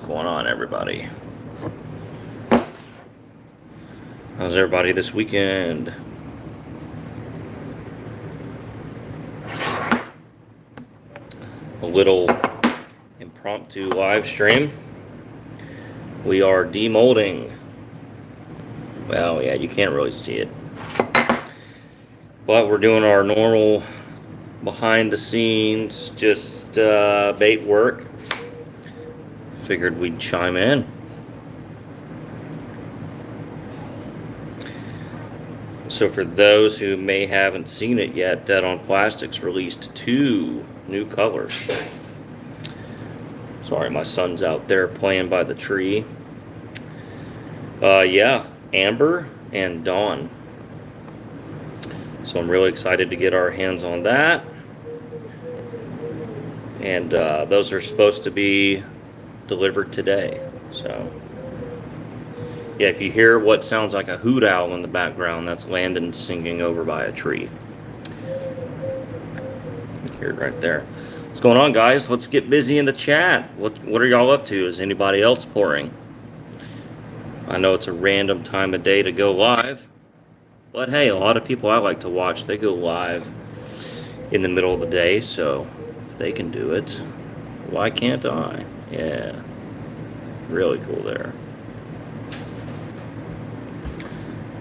going on, everybody? How's everybody this weekend? A little impromptu live stream. We are demolding. Well, yeah, you can't really see it. But we're doing our normal behind the scenes, just bait work. Figured we'd chime in. So for those who may haven't seen it yet, Dead on Plastics released 2 new colors. Sorry, my son's out there playing by the tree. Yeah, Amber and Dawn. So I'm really excited to get our hands on that. And those are supposed to be delivered today. So yeah, if you hear what sounds like a hoot owl in the background, that's Landon singing over by a tree. You hear it right there. What's going on, guys? Let's get busy in the chat. What are y'all up to? Is anybody else pouring? I know it's a random time of day to go live, but hey, a lot of people I like to watch, they go live in the middle of the day, so if they can do it, why can't I? Yeah, really cool there.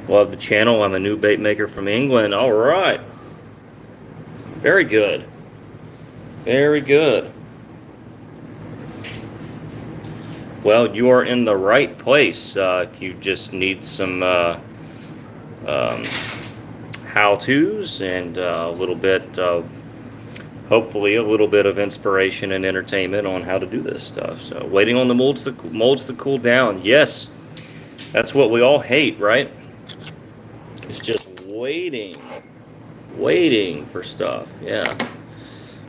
Love the channel. I'm a new bait maker from England. All right. Very good. Very good. Well, you are in the right place. If you just need some how-tos and a little bit of, hopefully, a little bit of inspiration and entertainment on how to do this stuff. So, waiting on the molds to cool down. Yes, that's what we all hate, right? It's just waiting for stuff. Yeah.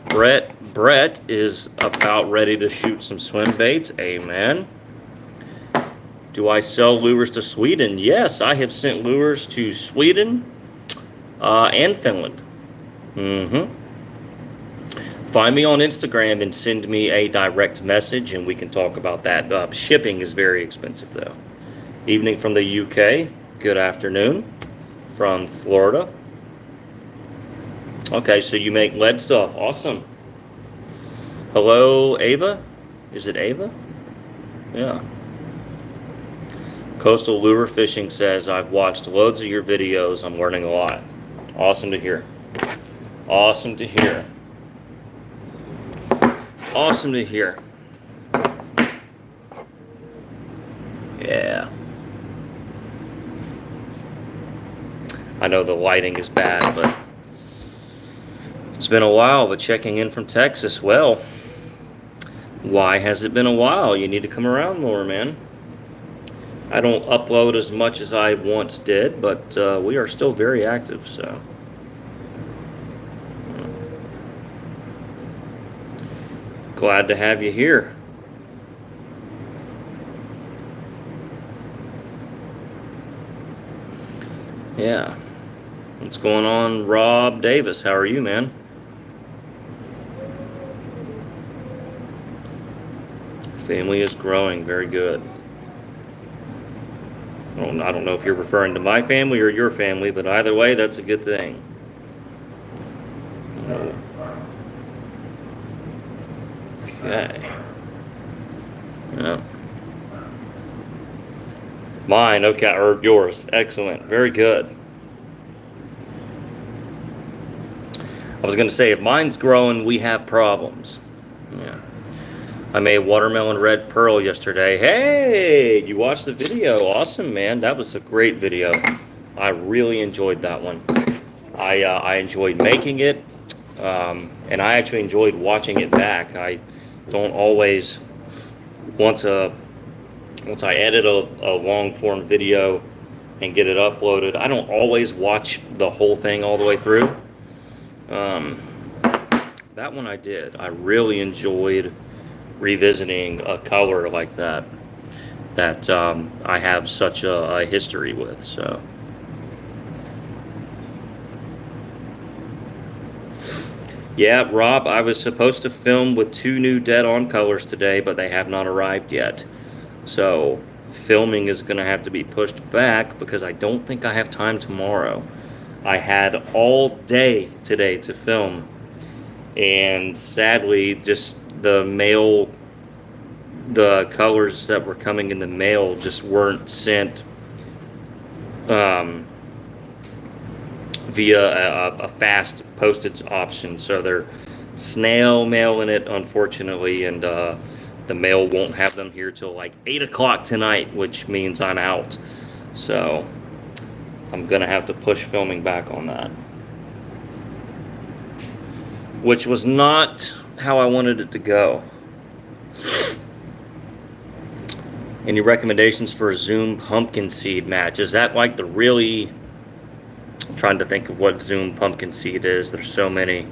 Brett is about ready to shoot some swim baits. Amen. Do I sell lures to Sweden? Yes, I have sent lures to Sweden and Finland. Find me on Instagram and send me a direct message, and we can talk about that. Shipping is very expensive, though. Evening from the UK. Good afternoon from Florida. Okay, so you make lead stuff. Awesome. Hello, Ava? Is it Ava? Yeah. Coastal Lure Fishing says, I've watched loads of your videos. I'm learning a lot. Awesome to hear. Awesome to hear. Awesome to hear. Yeah. I know the lighting is bad, but it's been a while. But checking in from Texas, well, why has it been a while? You need to come around more, man. I don't upload as much as I once did, but we are still very active, so. Glad to have you here. Yeah. What's going on, Rob Davis? How are you, man? Family is growing. Very good. I don't know if you're referring to my family or your family, but either way, that's a good thing. Okay. Yeah. Mine, okay, or yours. Excellent. Very good. I was going to say, if mine's growing, we have problems. Yeah. I made watermelon red pearl yesterday. Hey, you watched the video. Awesome, man. That was a great video. I really enjoyed that one. I enjoyed making it, and I actually enjoyed watching it back. I don't always, once I edit a long form video and get it uploaded, I don't always watch the whole thing all the way through. That one I did. I really enjoyed revisiting a color like that I have such a history with. So Yeah, Rob, I was supposed to film with 2 new dead-on colors today, but they have not arrived yet. So filming is going to have to be pushed back because I don't think I have time tomorrow. I had all day today to film, and sadly, just the colors that were coming in the mail just weren't sent um, via a fast postage option. So they're snail mailing it, unfortunately, and the mail won't have them here till like 8 o'clock tonight, which means I'm out. So I'm going to have to push filming back on that, which was not how I wanted it to go. Any recommendations for a Zoom pumpkin seed match? Is that like the really... I'm trying to think of what Zoom pumpkin seed is. There's so many.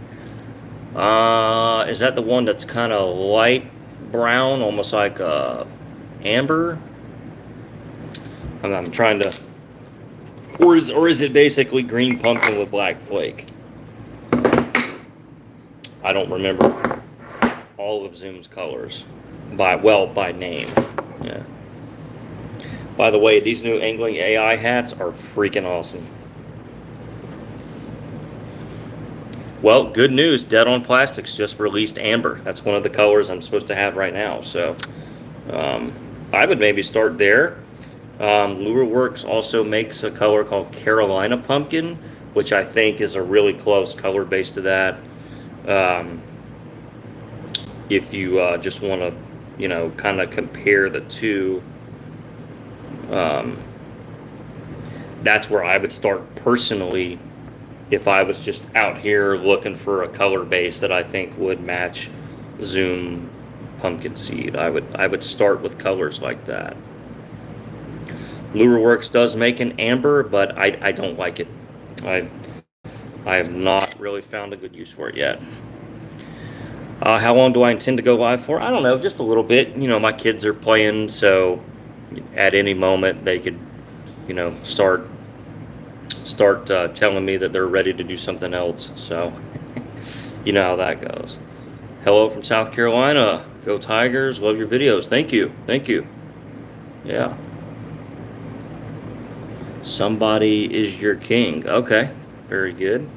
Is that the one that's kind of light brown, almost like amber? I'm trying to... Or is it basically green pumpkin with black flake? I don't remember all of Zoom's colors by name. Yeah. By the way, these new angling AI hats are freaking awesome. Well, good news. Dead on Plastics just released amber. That's one of the colors I'm supposed to have right now. So I would maybe start there. Lureworks also makes a color called Carolina Pumpkin, which I think is a really close color base to that. If you just want to, kind of compare the two, that's where I would start personally if I was just out here looking for a color base that I think would match Zoom pumpkin seed. I would start with colors like that. Lureworks does make an amber, but I don't like it. I have not really found a good use for it yet. How long do I intend to go live for? I don't know, just a little bit. My kids are playing, so at any moment they could, start telling me that they're ready to do something else. So you know how that goes. Hello from South Carolina. Go Tigers. Love your videos. Thank you. Yeah. Somebody is your king. Okay, very good.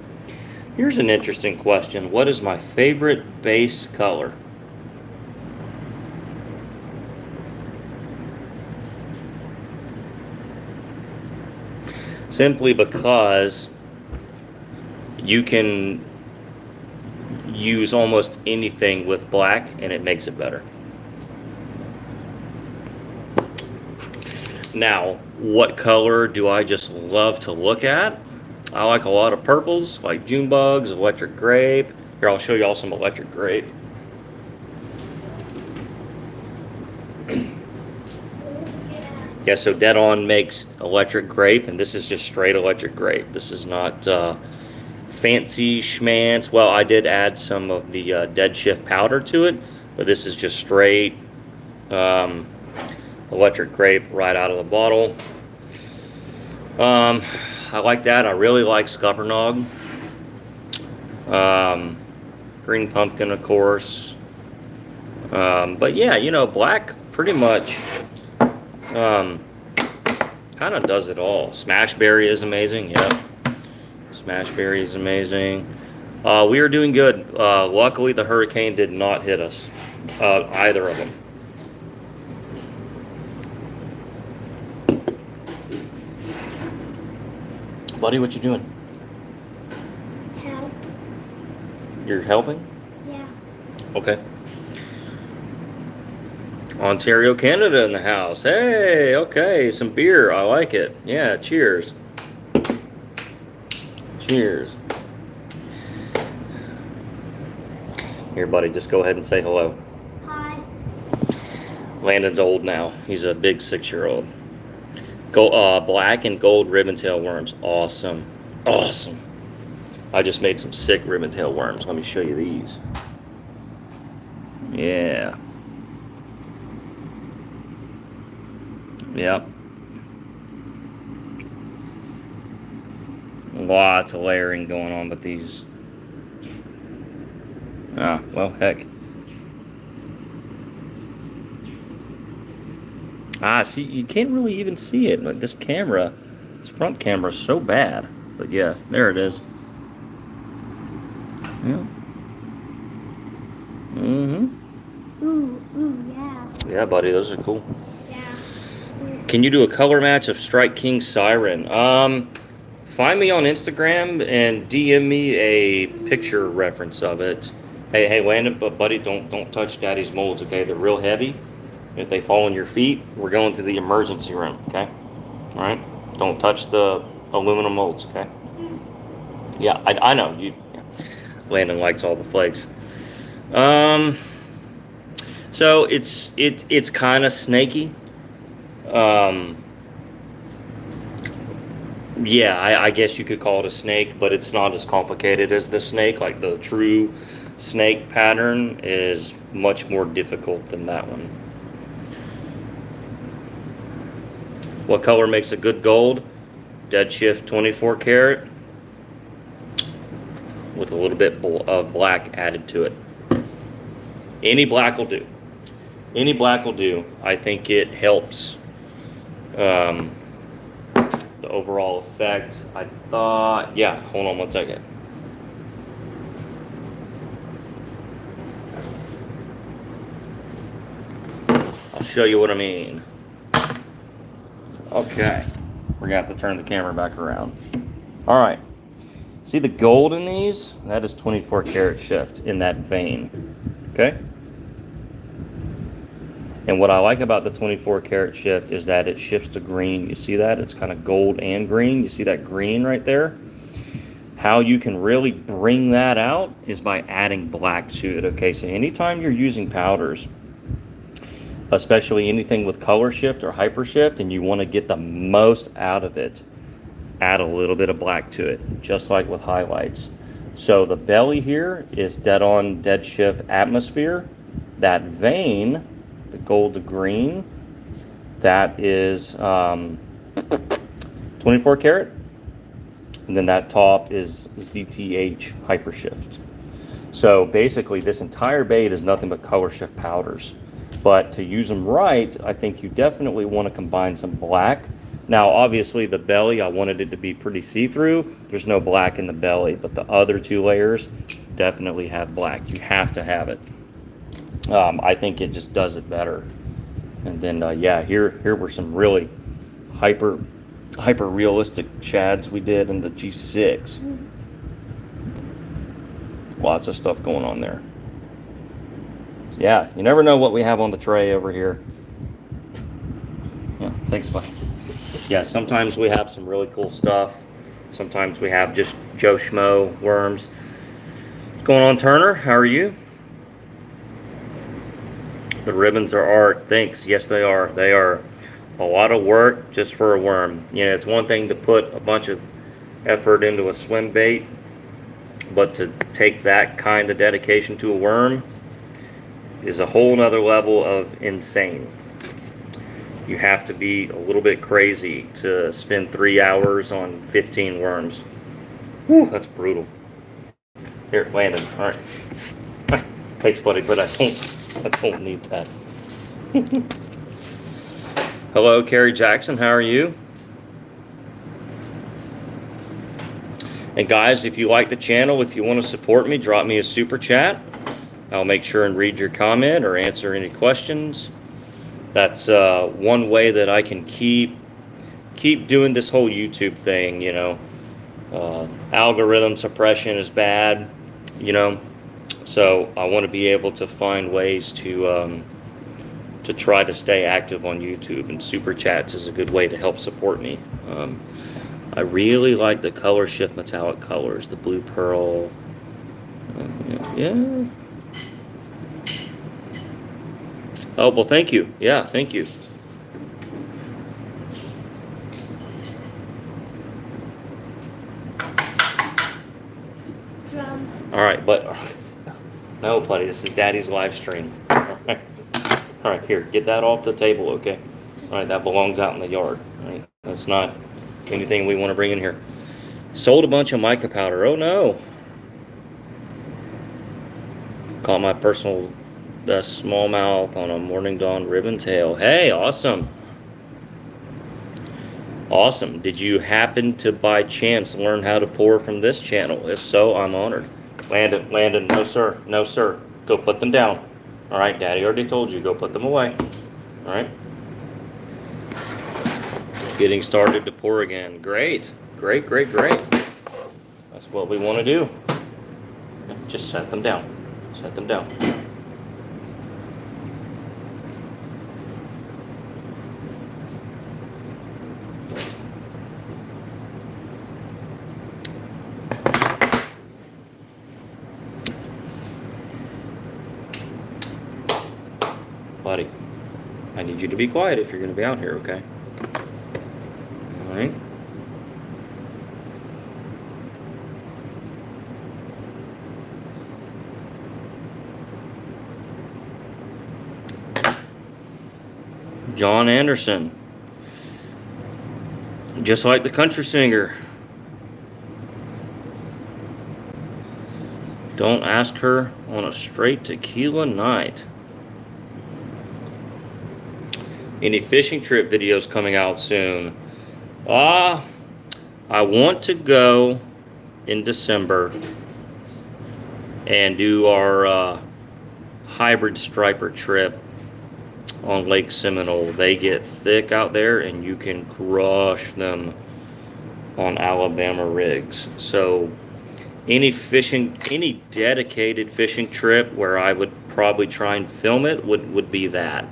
Here's an interesting question. What is my favorite base color? Simply because you can use almost anything with black and it makes it better. Now, what color do I just love to look at? I like a lot of purples, like June bugs, electric grape. Here, I'll show you all some electric grape. Yeah, so Dead On makes electric grape, and this is just straight electric grape. This is not fancy schmance. Well, I did add some of the Dead Shift powder to it, but this is just straight electric grape right out of the bottle. I like that. I really like Scuppernong. Green pumpkin, of course. But yeah, black pretty much kind of does it all. Smashberry is amazing. Yep. Smashberry is amazing. We are doing good. Luckily, the hurricane did not hit us. Either of them. Buddy, what you doing? Help. You're helping? Yeah. Okay. Ontario, Canada in the house. Hey, okay, some beer. I like it. Yeah, cheers. Cheers. Here, buddy, just go ahead and say hello. Hi. Landon's old now. He's a big 6-year-old. Black and gold ribbon-tail worms. Awesome. Awesome. I just made some sick ribbon-tail worms. Let me show you these. Yeah. Yep. Lots of layering going on with these. Ah, well, heck. Ah, see, you can't really even see it. Like this camera, this front camera is so bad. But yeah, there it is. Yeah. Yeah. Yeah, buddy, those are cool. Yeah. Can you do a color match of Strike King Siren? Find me on Instagram and DM me a picture reference of it. Hey, Landon, but buddy, don't touch Daddy's molds, okay? They're real heavy. If they fall on your feet, we're going to the emergency room, okay? All right? Don't touch the aluminum molds, okay? Yeah, I know you. Yeah. Landon likes all the flakes. Um, so it's kind of snaky. Um, yeah, I guess you could call it a snake, but it's not as complicated as the snake. Like the true snake pattern is much more difficult than that one. What color makes a good gold? Dead shift 24 karat with a little bit of black added to it. Any black will do. Any black will do. I think it helps the overall effect. I thought, yeah, hold on one second. I'll show you what I mean. Okay, we're gonna have to turn the camera back around. All right, see the gold in these? That is 24 karat shift in that vein, okay? And what I like about the 24 karat shift is that it shifts to green. You see that? It's kind of gold and green. You see that green right there? How you can really bring that out is by adding black to it, okay? So anytime you're using powders, especially anything with color shift or hyper shift, and you want to get the most out of it, add a little bit of black to it, just like with highlights. So the belly here is dead on dead shift atmosphere. That vein, the gold to green, that is 24 karat. And then that top is ZTH hypershift. So basically this entire bait is nothing but color shift powders. But to use them right, I think you definitely want to combine some black. Now obviously the belly, I wanted it to be pretty see-through. There's no black in the belly, but the other two layers definitely have black. You have to have it. I think it just does it better. And then yeah, here were some really hyper realistic shads we did in the G6. Lots of stuff going on there. Yeah, you never know what we have on the tray over here. Yeah, thanks, buddy. Yeah, sometimes we have some really cool stuff. Sometimes we have just Joe Schmo worms. What's going on, Turner? How are you? The ribbons are art. Thanks. Yes, they are. They are a lot of work just for a worm. You know, it's one thing to put a bunch of effort into a swim bait, but to take that kind of dedication to a worm is a whole nother level of insane. You have to be a little bit crazy to spend 3 hours on 15 worms. Whew, that's brutal. Here, Landon. All right. Thanks, buddy, but I don't need that. Hello, Carrie Jackson. How are you? And guys, if you like the channel, if you want to support me, drop me a super chat. I'll make sure and read your comment or answer any questions. That's one way that I can keep doing this whole YouTube thing. You know, algorithm suppression is bad. You know, so I want to be able to find ways to try to stay active on YouTube, and super chats is a good way to help support me. I really like the color shift metallic colors, the blue pearl. Yeah. Oh, well, thank you. Yeah, thank you. Drums. All right, but no, buddy, this is Daddy's live stream. All right, here, get that off the table, okay? All right, that belongs out in the yard. All right, that's not anything we want to bring in here. Sold a bunch of mica powder. Oh no. Caught my personal smallmouth on a morning dawn ribbon tail. Hey, awesome. Awesome. Did you happen to by chance learn how to pour from this channel? If so, I'm honored. Landon, no sir, no sir. Go put them down. All right, Daddy already told you, go put them away. All right. Getting started to pour again. Great, great, great, great. That's what we want to do. Just set them down. Set them down. Buddy, I need you to be quiet if you're going to be out here, okay? All right. John Anderson. Just like the country singer. Don't ask her on a straight tequila night. Any fishing trip videos coming out soon? I want to go in December and do our hybrid striper trip on Lake Seminole. They get thick out there and you can crush them on Alabama rigs. So any dedicated fishing trip where I would probably try and film it would be that.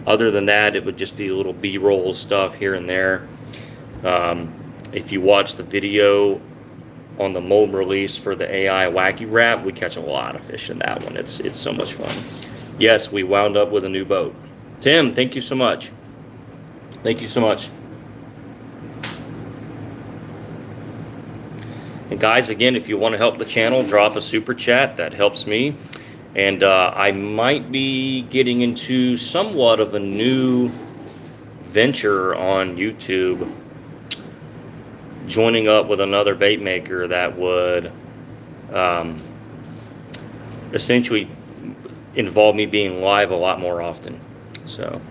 Other than that, it would just be a little B-roll stuff here and there. If you watch the video on the mold release for the AI Wacky Wrap, we catch a lot of fish in that one. It's so much fun. Yes, we wound up with a new boat. Tim, thank you so much. Thank you so much. And guys, again, if you want to help the channel, drop a super chat. That helps me. And I might be getting into somewhat of a new venture on YouTube, joining up with another bait maker that would essentially involve me being live a lot more often. So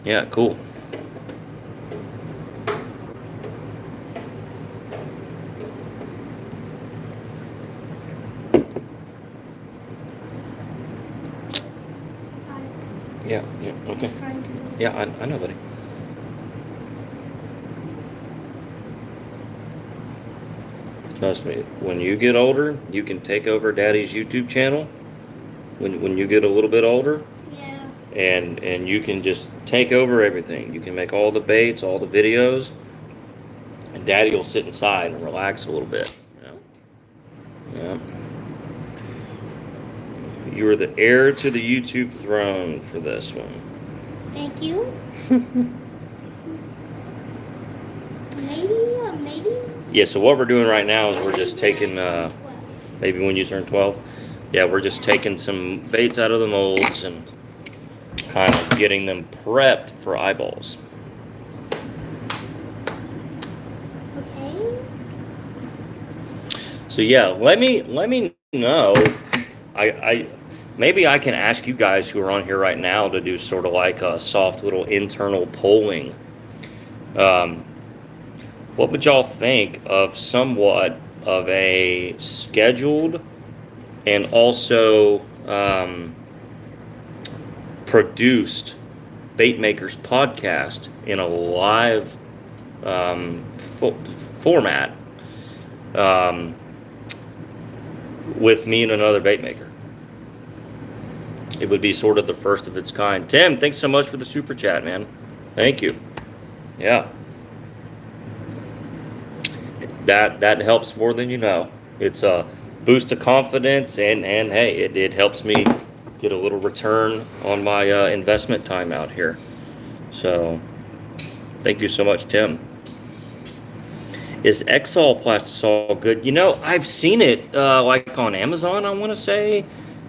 yeah, cool. Yeah, okay. Yeah, I know, buddy. Trust me, when you get older, you can take over Daddy's YouTube channel. When you get a little bit older, Yeah. and you can just take over everything. You can make all the baits, all the videos, and Daddy will sit inside and relax a little bit. Yeah. You are the heir to the YouTube throne for this one. Thank you. Maybe. Yeah, so what we're doing right now is we're just taking, maybe when you turn 12, yeah, we're just taking some baits out of the molds and kind of getting them prepped for eyeballs. Okay. So yeah, let me know. Maybe I can ask you guys who are on here right now to do sort of like a soft little internal polling. What would y'all think of somewhat of a scheduled and also produced Bait Makers podcast in a live format with me and another bait maker? It would be sort of the first of its kind. Tim, thanks so much for the super chat, man. Thank you. Yeah. That helps more than you know. It's a boost of confidence, and hey, it helps me get a little return on my investment time out here. So thank you so much, Tim. Is Exol Plastisol good? You know, I've seen it like on Amazon, I want to say.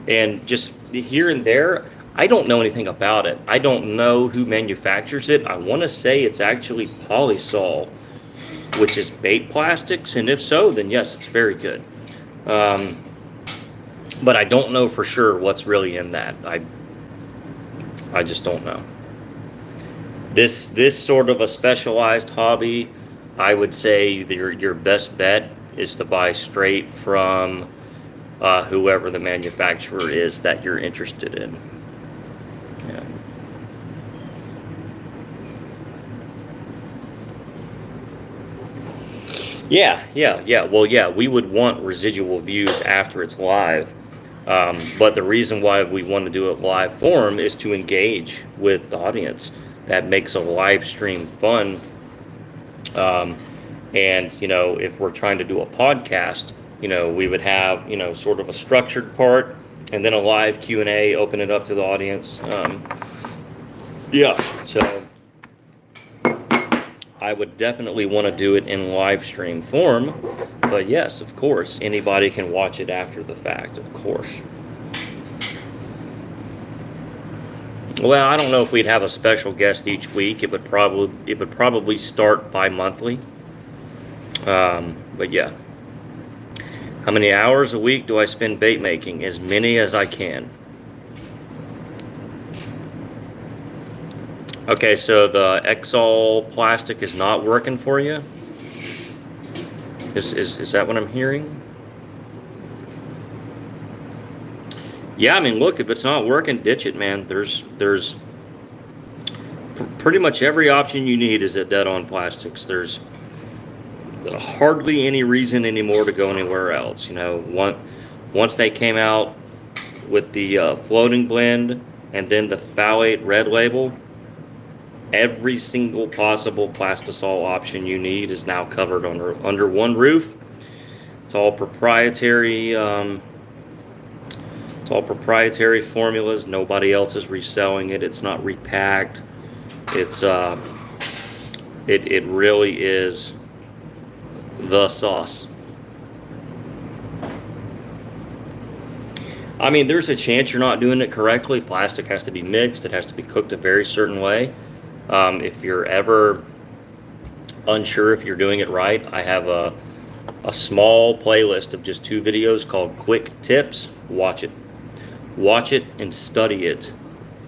And just here and there, I don't know anything about it. I don't know who manufactures it. I want to say it's actually Polysol, which is bait plastics, and if so, then yes, it's very good. Um, but I don't know for sure what's really in that. I just don't know. This sort of a specialized hobby, I would say your best bet is to buy straight from whoever the manufacturer is that you're interested in. Yeah. Yeah. Well, yeah, we would want residual views after it's live. But the reason why we want to do it live form is to engage with the audience. That makes a live stream fun. Um, and, if we're trying to do a podcast, we would have, sort of a structured part and then a live Q&A, open it up to the audience. Yeah, so I would definitely want to do it in live stream form, but yes, of course, anybody can watch it after the fact, of course. Well, I don't know if we'd have a special guest each week. It would probably start bi-monthly. But yeah. How many hours a week do I spend bait making? As many as I can. Okay, so the Exol plastic is not working for you? Is that what I'm hearing? Yeah, I mean, look, if it's not working, ditch it, man. There's pretty much every option you need is at Dead On Plastics. There's hardly any reason anymore to go anywhere else. Once they came out with the floating blend and then the phthalate red label, every single possible plastisol option you need is now covered under one roof. It's all proprietary. It's all proprietary formulas. Nobody else is reselling it. It's not repacked. It's it really is the sauce. I mean, there's a chance you're not doing it correctly. Plastic has to be mixed. It has to be cooked a very certain way. If you're ever unsure if you're doing it right, I have a small playlist of just 2 videos called Quick Tips. Watch it and study it,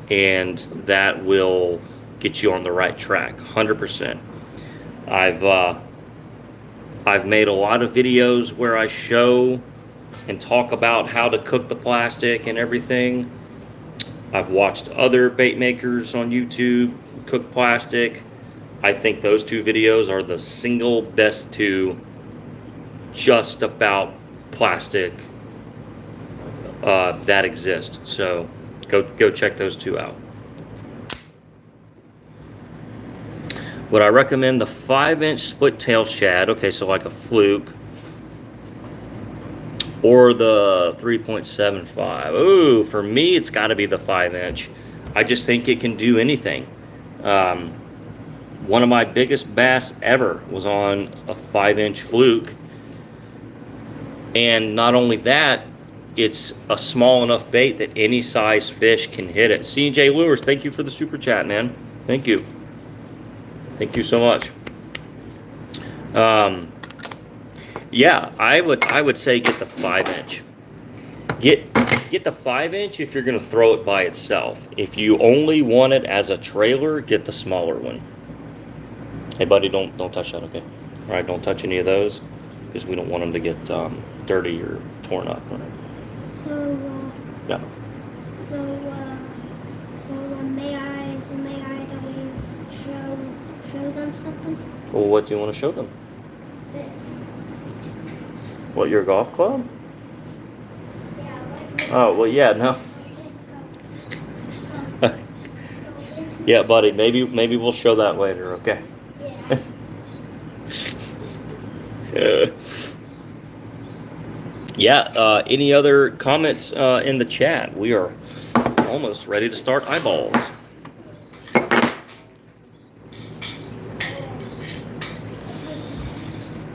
and that will get you on the right track 100%. I've made a lot of videos where I show and talk about how to cook the plastic and everything. I've watched other bait makers on YouTube cook plastic. I think those 2 videos are the single best 2 just about plastic that exist. So go check those 2 out. Would I recommend the 5-inch split tail shad? Okay, so like a fluke. Or the 3.75. Ooh, for me, it's got to be the 5-inch. I just think it can do anything. One of my biggest bass ever was on a 5-inch fluke. And not only that, it's a small enough bait that any size fish can hit it. CJ Lures, thank you for the super chat, man. Thank you. Thank you so much. Yeah, I would say get the 5-inch. Get the 5-inch if you're going to throw it by itself. If you only want it as a trailer, get the smaller one. Hey, buddy, don't touch that, okay? All right, don't touch any of those because we don't want them to get dirty or torn up. Right? Yeah. So may I show them something? Well, what do you want to show them? This. What, your golf club? Yeah. Oh, well, yeah, no. Yeah, buddy, maybe we'll show that later, okay? Yeah. Yeah, any other comments in the chat? We are almost ready to start eyeballs.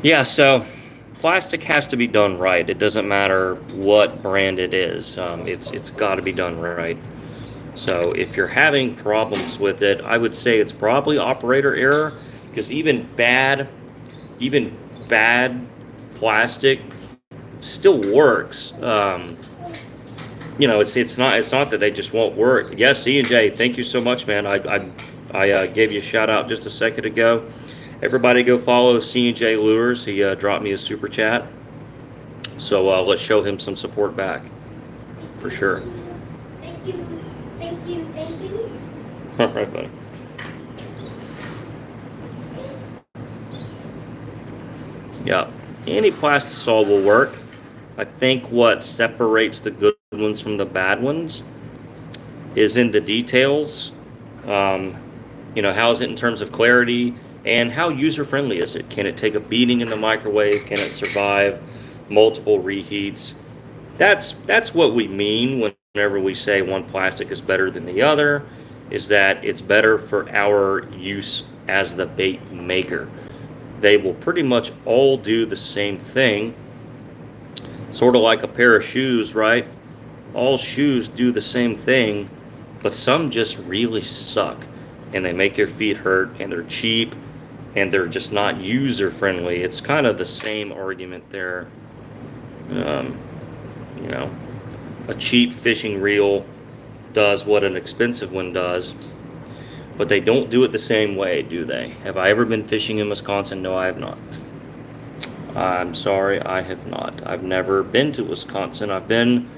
Yeah, so plastic has to be done right. It doesn't matter what brand it is. It's got to be done right. So if you're having problems with it, I would say it's probably operator error, because even bad plastic still works. It's not that they just won't work. Yes, E&J, thank you so much, man. I gave you a shout out just a second ago. Everybody go follow C&J Lures. He dropped me a super chat. So let's show him some support back, for sure. Thank you. Thank you. Thank you. All right, buddy. Yeah, any plastisol will work. I think what separates the good ones from the bad ones is in the details. How is it in terms of clarity, and how user-friendly is it? Can it take a beating in the microwave? Can it survive multiple reheats? That's what we mean whenever we say one plastic is better than the other, is that it's better for our use as the bait maker. They will pretty much all do the same thing, sort of like a pair of shoes, right? All shoes do the same thing, but some just really suck, and they make your feet hurt, and they're cheap, and they're just not user friendly. It's kind of the same argument there. A cheap fishing reel does what an expensive one does, but they don't do it the same way, do they? Have I ever been fishing in Wisconsin? No, I have not. I'm sorry, I have not. I've never been to Wisconsin. I've been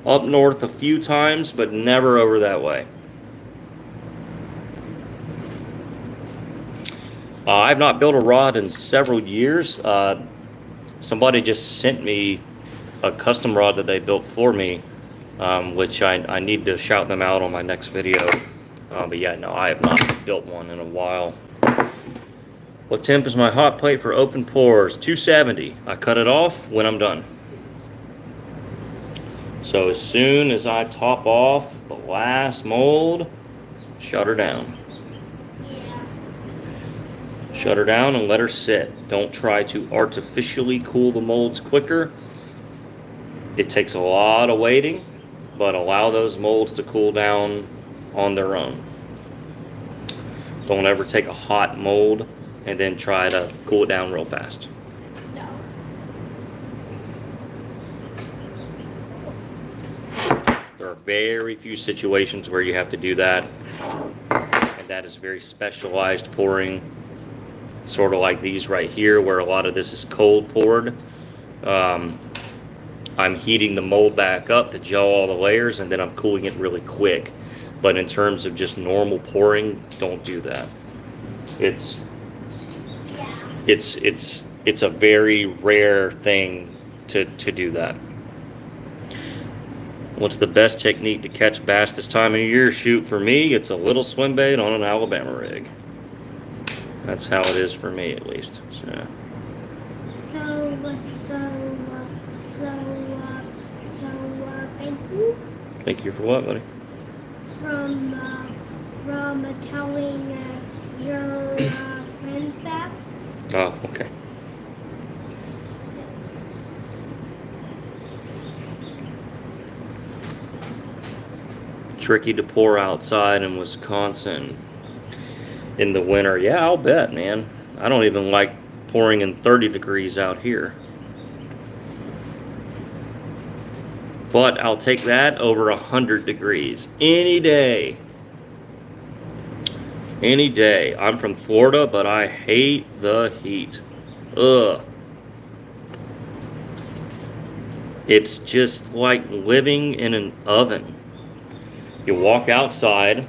up north a few times, but never over that way. I've not built a rod in several years. Somebody just sent me a custom rod that they built for me, which I need to shout them out on my next video. But yeah, no, I have not built one in a while. What temp is my hot plate for open pours? 270. I cut it off when I'm done. So as soon as I top off the last mold, shut her down. Shut her down and let her sit. Don't try to artificially cool the molds quicker. It takes a lot of waiting, but allow those molds to cool down on their own. Don't ever take a hot mold and then try to cool it down real fast. No. There are very few situations where you have to do that, and that is very specialized pouring, sort of like these right here, where a lot of this is cold poured. I'm heating the mold back up to gel all the layers, and then I'm cooling it really quick. But in terms of just normal pouring, don't do that. It's a very rare thing to do that. What's the best technique to catch bass this time of year? Shoot, for me, it's a little swim bait on an Alabama rig. That's how it is for me, at least. So thank you. Thank you for what, buddy? From telling your friends that. Oh, okay. Tricky to pour outside in Wisconsin in the winter. Yeah, I'll bet, man. I don't even like pouring in 30 degrees out here. But I'll take that over 100 degrees any day. Any day. I'm from Florida, but I hate the heat. Ugh. It's just like living in an oven. You walk outside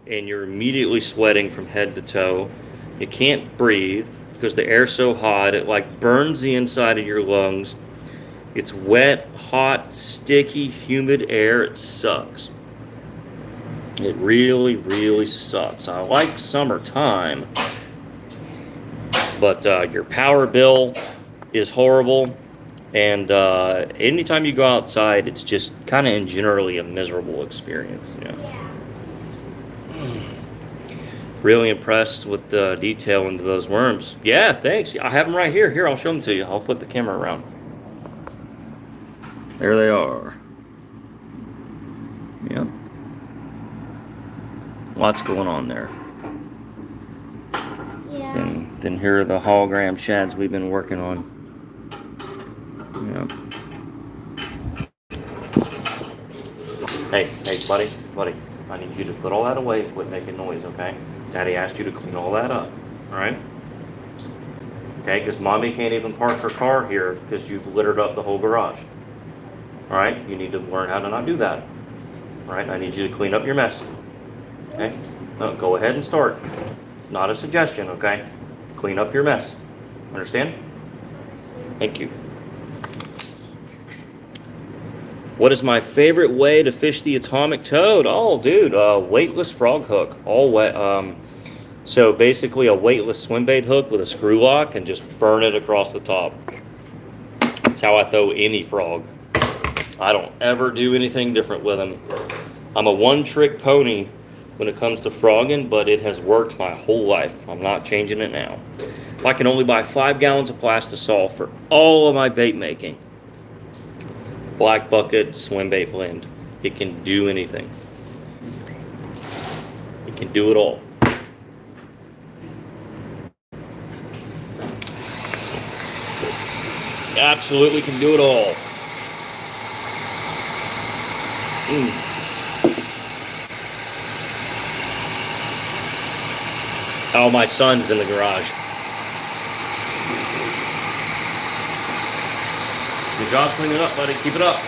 and you're immediately sweating from head to toe. You can't breathe because the air's so hot, it like burns the inside of your lungs. It's wet, hot, sticky, humid air. It sucks. It really, really sucks. I like summertime, but your power bill is horrible, and anytime you go outside, it's just kind of generally a miserable experience. You know? Yeah. Really impressed with the detail into those worms. Yeah, thanks. I have them right here. Here, I'll show them to you. I'll flip the camera around. There they are. Yep. Lots going on there. Yeah. Then here are the hologram shads we've been working on. Yep. Hey, buddy. I need you to put all that away and quit making noise, okay? Daddy asked you to clean all that up, all right? Okay, because Mommy can't even park her car here because you've littered up the whole garage. All right, you need to learn how to not do that. All right, I need you to clean up your mess. Okay, no, go ahead and start. Not a suggestion, okay? Clean up your mess. Understand? Thank you. What is my favorite way to fish the atomic toad? Oh, dude, weightless frog hook. All wet. So basically a weightless swim bait hook with a screw lock and just burn it across the top. That's how I throw any frog. I don't ever do anything different with them. I'm a one-trick pony when it comes to frogging, but it has worked my whole life. I'm not changing it now. If I can only buy 5 gallons of Plastisol for all of my bait making, black bucket swim bait blend, it can do anything. It can do it all. Absolutely can do it all. Oh, my son's in the garage. Good job cleaning it up, buddy. Keep it up.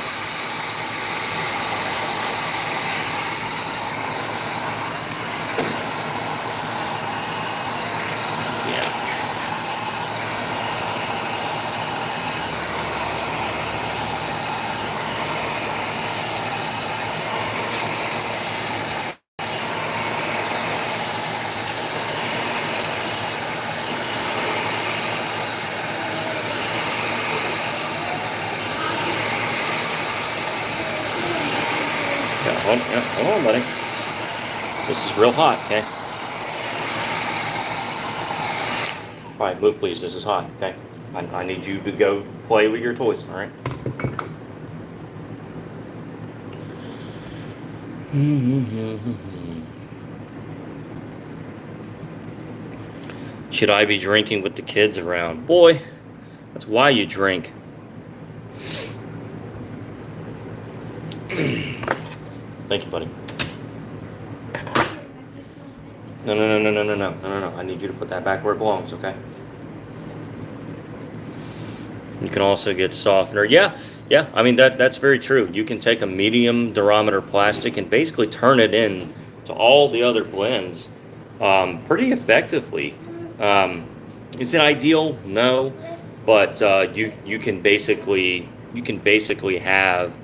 Hold on, buddy. This is real hot, okay? All right, move please. This is hot, okay? I need you to go play with your toys, all right? Should I be drinking with the kids around? Boy, that's why you drink. Thank you, buddy. No. I need you to put that back where it belongs, okay? You can also get softener. Yeah. I mean, that's very true. You can take a medium durometer plastic and basically turn it in to all the other blends pretty effectively. Is it ideal? No, but you can basically have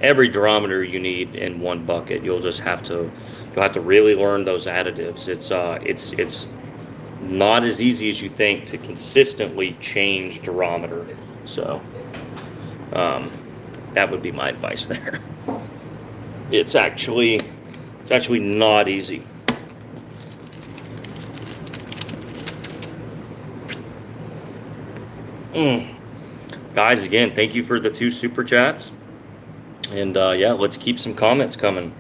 every durometer you need in one bucket. You'll have to really learn those additives. It's not as easy as you think to consistently change durometer. So that would be my advice there. It's actually not easy. Guys, again, thank you for the 2 super chats. And yeah, let's keep some comments coming.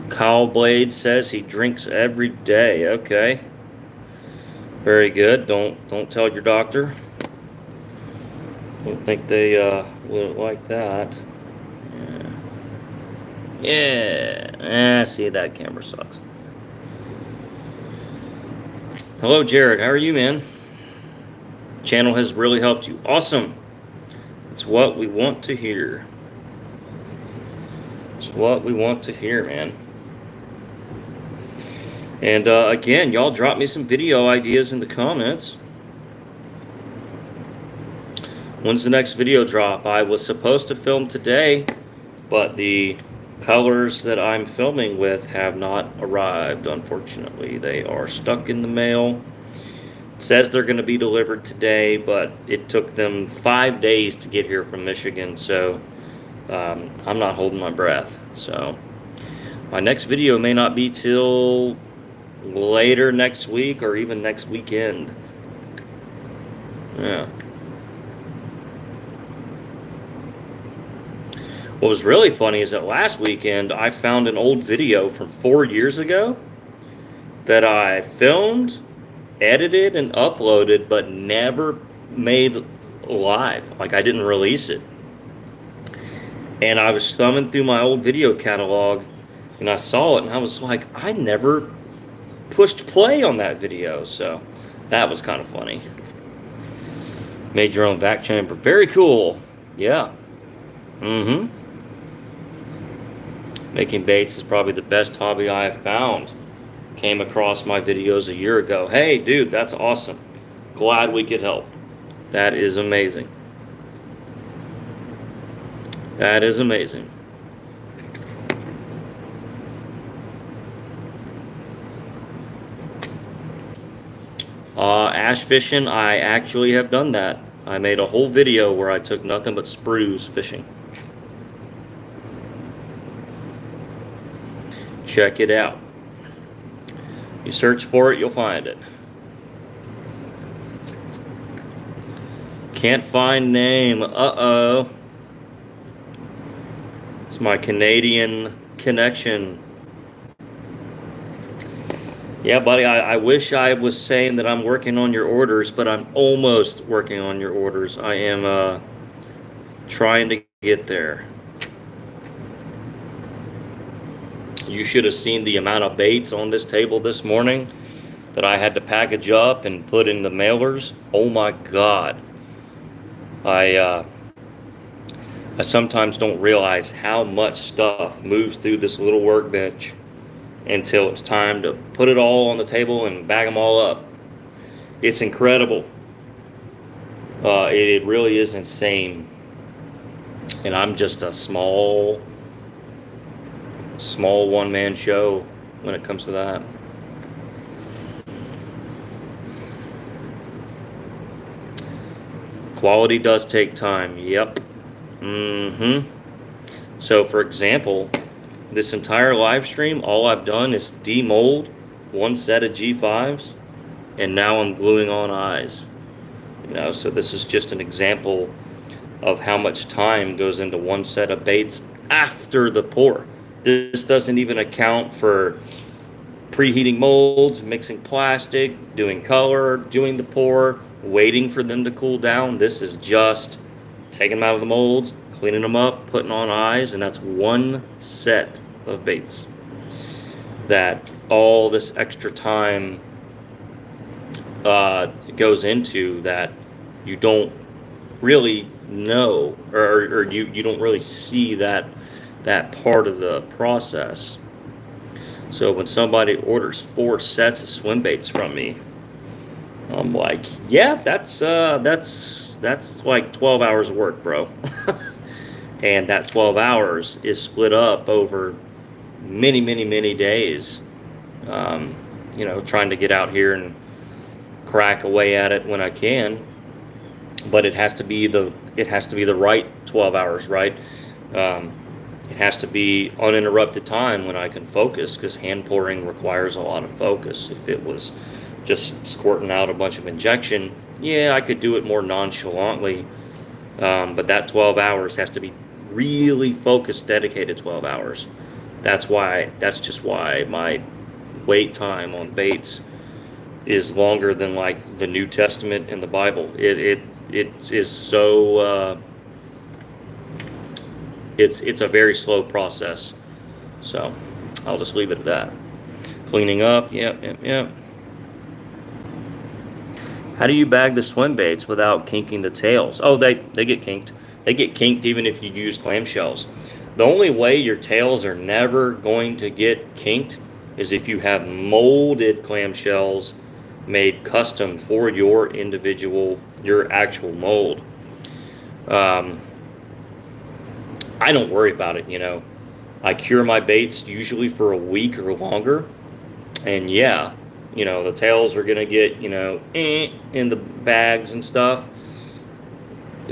Kyle Blade says he drinks every day. Okay. Very good. Don't tell your doctor. Don't think they would like that. Yeah. See, that camera sucks. Hello, Jared. How are you, man? Channel has really helped you. Awesome. It's what we want to hear. It's what we want to hear, man. And again, y'all drop me some video ideas in the comments. When's the next video drop? I was supposed to film today, but the colors that I'm filming with have not arrived, unfortunately. They are stuck in the mail. It says they're going to be delivered today, but it took them 5 days to get here from Michigan, so I'm not holding my breath. So My next video may not be till later next week or even next weekend. Yeah. What was really funny is that last weekend I found an old video from 4 years ago that I filmed, edited, and uploaded, but never made live. Like, I didn't release it. And I was thumbing through my old video catalog and I saw it and I was like, I never pushed play on that video. So that was kind of funny. Made your own vac chamber. Very cool. Yeah. Mm-hmm. Making baits is probably the best hobby I have found. Came across my videos a year ago. Hey, dude, that's awesome. Glad we could help. That is amazing. That is amazing. Ash fishing, I actually have done that. I made a whole video where I took nothing but sprues fishing. Check it out. You search for it, you'll find it. Can't find name. Uh-oh. It's my Canadian connection. Yeah, buddy, I wish I was saying that I'm working on your orders, but I'm almost working on your orders. I am trying to get there. You should have seen the amount of baits on this table this morning that I had to package up and put in the mailers. Oh my God. I sometimes don't realize how much stuff moves through this little workbench until it's time to put it all on the table and bag them all up. It's incredible. It really is insane. And I'm just a small one-man show when it comes to that. Quality does take time. Yep. So, for example, this entire live stream, all I've done is demold one set of G5s, and now I'm gluing on eyes. So this is just an example of how much time goes into one set of baits after the pour. This doesn't even account for preheating molds, mixing plastic, doing color, doing the pour, waiting for them to cool down. This is just taking them out of the molds, cleaning them up, putting on eyes, and that's one set of baits. That all this extra time goes into that you don't really know, or you don't really see that part of the process. So when somebody orders 4 sets of swim baits from me, I'm like, yeah, that's like 12 hours of work, bro. And that 12 hours is split up over many days. Trying to get out here and crack away at it when I can. But it has to be the right 12 hours, right? It has to be uninterrupted time when I can focus, because hand pouring requires a lot of focus. If it was just squirting out a bunch of injection, yeah, I could do it more nonchalantly. But that 12 hours has to be really focused, dedicated 12 hours. That's just why my wait time on baits is longer than like the New Testament and the Bible. It is so it's a very slow process. So I'll just leave it at that. Cleaning up, yep. How do you bag the swim baits without kinking the tails? Oh, they get kinked. They get kinked even if you use clamshells. The only way your tails are never going to get kinked is if you have molded clamshells made custom for your actual mold. I don't worry about it, I cure my baits usually for a week or longer. And yeah, the tails are going to get, in the bags and stuff.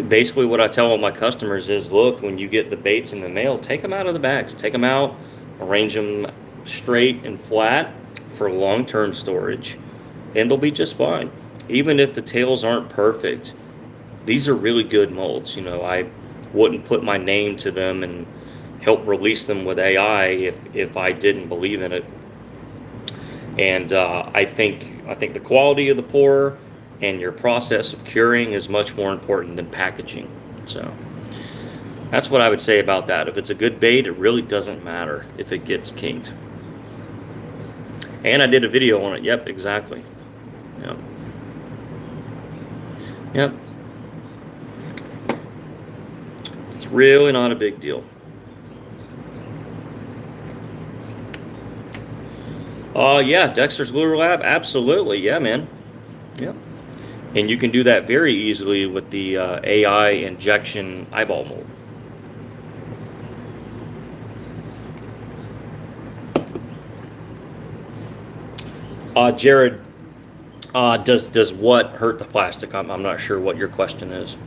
Basically what I tell all my customers is, look, when you get the baits in the mail, take them out of the bags. Take them out, arrange them straight and flat for long-term storage, and they'll be just fine. Even if the tails aren't perfect, these are really good molds. I wouldn't put my name to them and help release them with AI if I didn't believe in it. And I think the quality of the pour and your process of curing is much more important than packaging. So that's what I would say about that. If it's a good bait, it really doesn't matter if it gets kinked. And I did a video on it. Yep, exactly. Yep. Yep. It's really not a big deal. Yeah, Dexter's Lure Lab, absolutely. Yeah, man. Yep. And you can do that very easily with the AI injection eyeball mold. Jared, does what hurt the plastic? I'm not sure what your question is.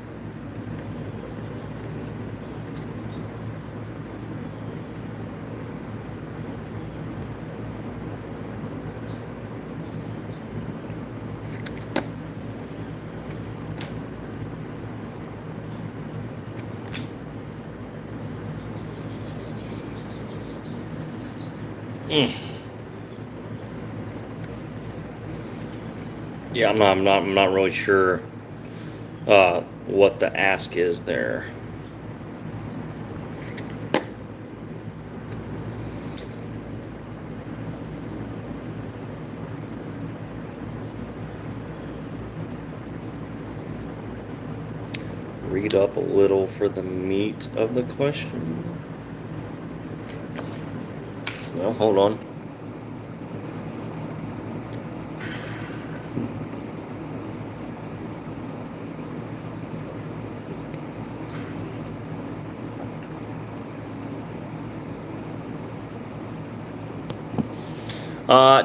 Mm. Yeah, I'm not really sure what the ask is there. Read up a little for the meat of the question. Well, hold on.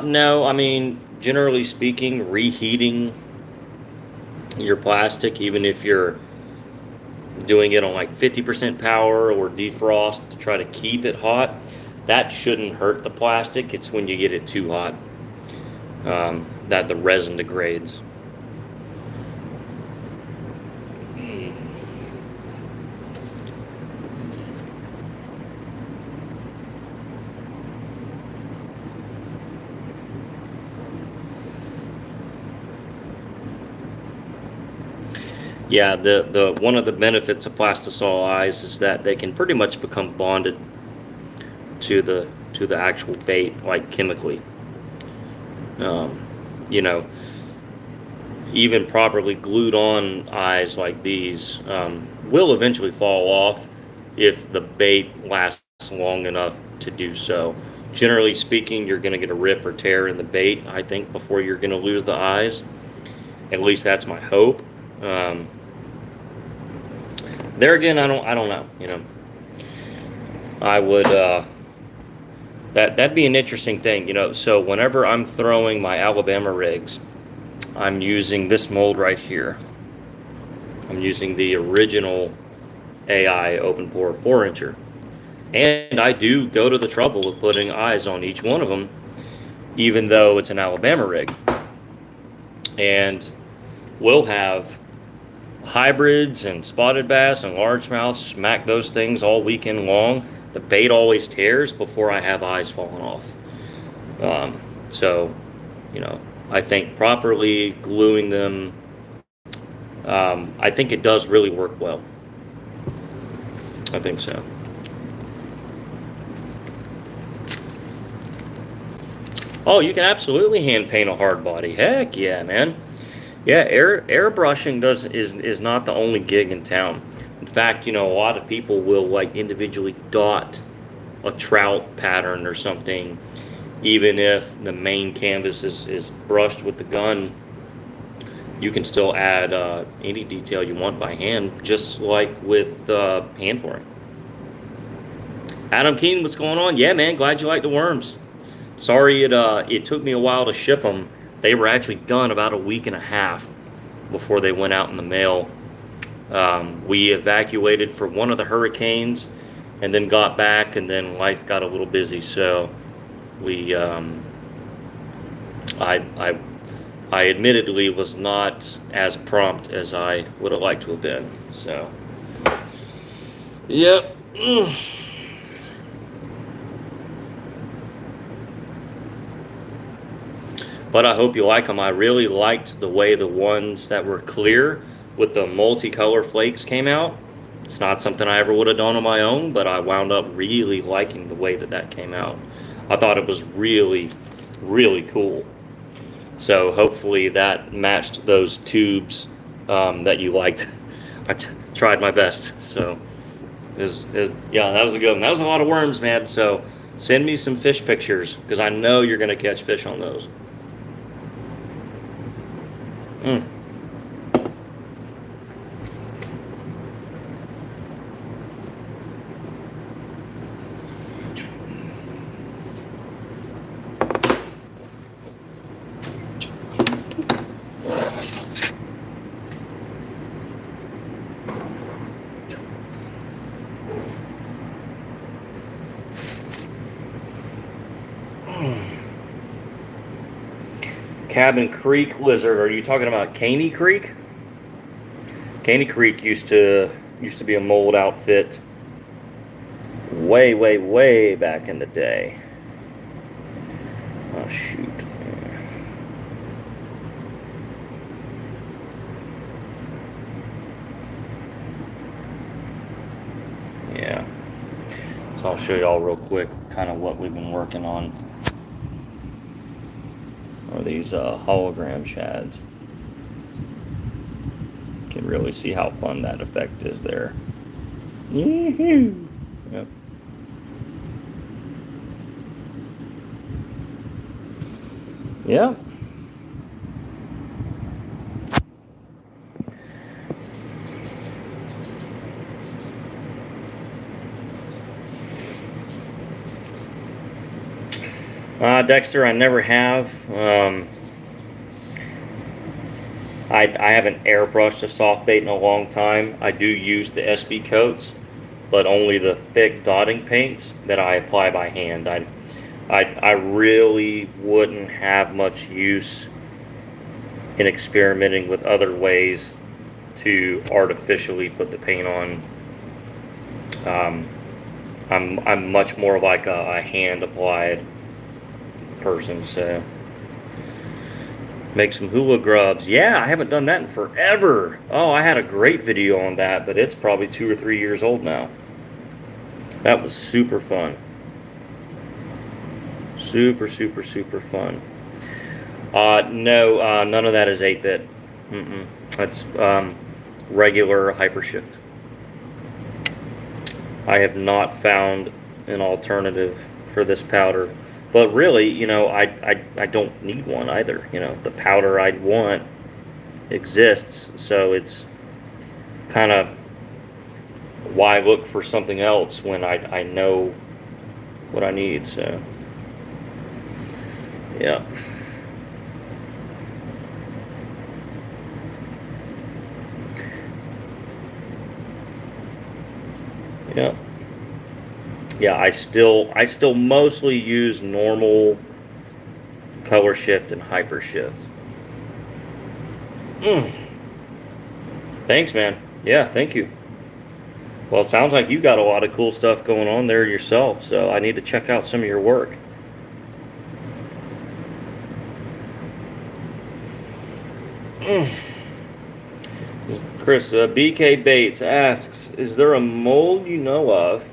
No, I mean, generally speaking, reheating your plastic, even if you're doing it on like 50% power or defrost to try to keep it hot, that shouldn't hurt the plastic. It's when you get it too hot that the resin degrades. Yeah, the one of the benefits of plastisol eyes is that they can pretty much become bonded to the actual bait, like chemically. Um, you know, even properly glued on eyes like these will eventually fall off if the bait lasts long enough to do so. Generally speaking, you're going to get a rip or tear in the bait, I think, before you're going to lose the eyes. At least that's my hope. There again, I don't know. I would that'd be an interesting thing. So whenever I'm throwing my Alabama rigs, I'm using this mold right here. I'm using the original AI open pour 4-incher, and I do go to the trouble of putting eyes on each one of them, even though it's an Alabama rig. And we'll have hybrids and spotted bass and largemouth smack those things all weekend long. The bait always tears before I have eyes falling off. So, I think properly gluing them, I think it does really work well. I think so. Oh, you can absolutely hand paint a hard body. Heck yeah, man. Yeah, airbrushing is not the only gig in town. In fact, a lot of people will like individually dot a trout pattern or something, even if the main canvas is brushed with the gun. You can still add any detail you want by hand, just like with hand pouring. Adam Keen, what's going on? Yeah, man, glad you like the worms. Sorry it took me a while to ship them. They were actually done about a week and a half before they went out in the mail. We evacuated for one of the hurricanes, and then got back, and then life got a little busy, so we I admittedly was not as prompt as I would have liked to have been. So, yep. But I hope you like them. I really liked the way the ones that were clear with the multicolor flakes came out. It's not something I ever would have done on my own, but I wound up really liking the way that that came out. I thought it was really, really cool. So hopefully that matched those tubes that you liked. I tried my best. So yeah, that was a good one. That was a lot of worms, man. So send me some fish pictures because I know you're going to catch fish on those. Mm. Cabin Creek lizard. Are you talking about Caney Creek? Caney Creek used to be a mold outfit way, way, way back in the day. Oh shoot. Yeah. So I'll show y'all real quick kind of what we've been working on. Are these hologram shads. You can really see how fun that effect is there. Yee-hoo. Yep. Yep. Dexter, I never have. I haven't airbrushed a soft bait in a long time. I do use the SB coats, but only the thick dotting paints that I apply by hand. I really wouldn't have much use in experimenting with other ways to artificially put the paint on. I'm much more like a hand applied person, so make some hula grubs. Yeah, I haven't done that in forever. Oh, I had a great video on that, but it's probably 2 or 3 years old now. That was super fun. Super, super, super fun. No, none of that is 8-bit. That's regular hypershift. I have not found an alternative for this powder. But really, you know, I don't need one either. You know, the powder I'd want exists, so it's kind of why look for something else when I know what I need. So, yeah. Yeah. Yeah, I still mostly use normal color shift and hyper shift. Thanks, man. Yeah, thank you. Well, it sounds like you got a lot of cool stuff going on there yourself, so I need to check out some of your work. Chris, BK Bates asks, is there a mold you know of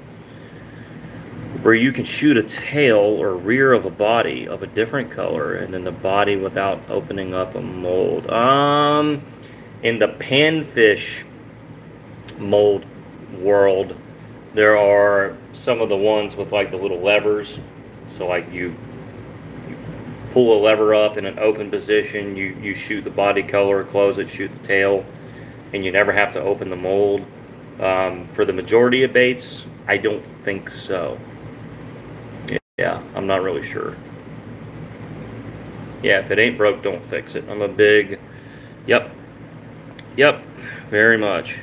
where you can shoot a tail or rear of a body of a different color and then the body without opening up a mold? In the panfish mold world, there are some of the ones with like the little levers. So like you pull a lever up in an open position, you shoot the body color, close it, shoot the tail, and you never have to open the mold. For the majority of baits, I don't think so. Yeah, I'm not really sure. Yeah, if it ain't broke, don't fix it. I'm a big, yep, very much.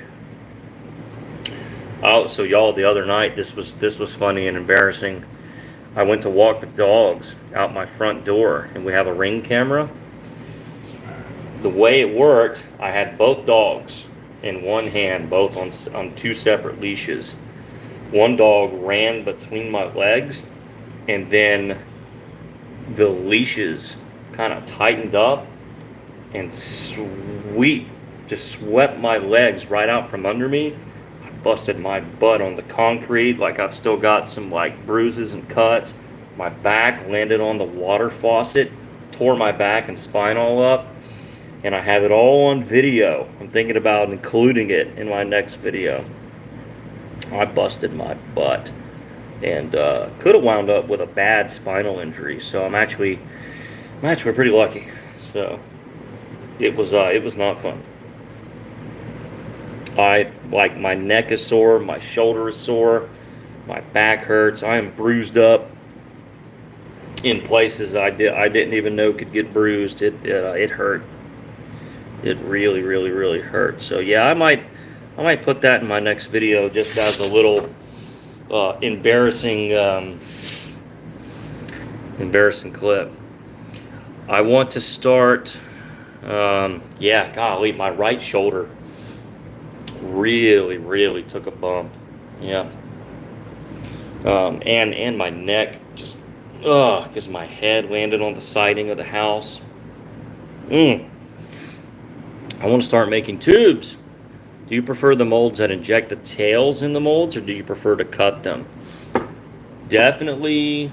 Oh, so y'all, the other night, this was funny and embarrassing. I went to walk the dogs out my front door, and we have a Ring camera. The way it worked, I had both dogs in one hand, both on two separate leashes. One dog ran between my legs, and then the leashes kind of tightened up and just swept my legs right out from under me. I busted my butt on the concrete, like I've still got some like bruises and cuts. My back landed on the water faucet, tore my back and spine all up, and I have it all on video. I'm thinking about including it in my next video. I busted my butt and could have wound up with a bad spinal injury. So I'm actually pretty lucky. So it was not fun. My neck is sore, my shoulder is sore, my back hurts. I am bruised up in places I didn't even know could get bruised. It hurt. It really hurt. So yeah, I might put that in my next video just as a little embarrassing clip. I want to start. Yeah, golly, my right shoulder really took a bump. Yeah. And my neck just, because my head landed on the siding of the house. I want to start making tubes. Do you prefer the molds that inject the tails in the molds, or do you prefer to cut them? Definitely,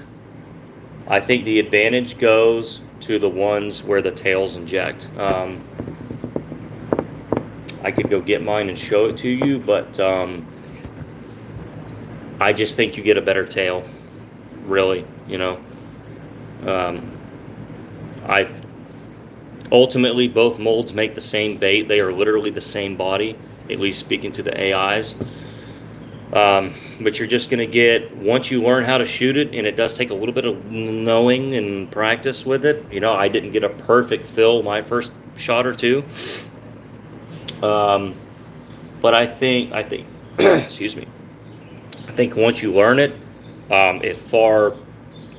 I think the advantage goes to the ones where the tails inject. I could go get mine and show it to you, but I just think you get a better tail, really, ultimately, both molds make the same bait. They are literally the same body, at least speaking to the AIs. But you're just going to get, once you learn how to shoot it, and it does take a little bit of knowing and practice with it. I didn't get a perfect fill my first shot or two. But I think, excuse me, I think once you learn it, it far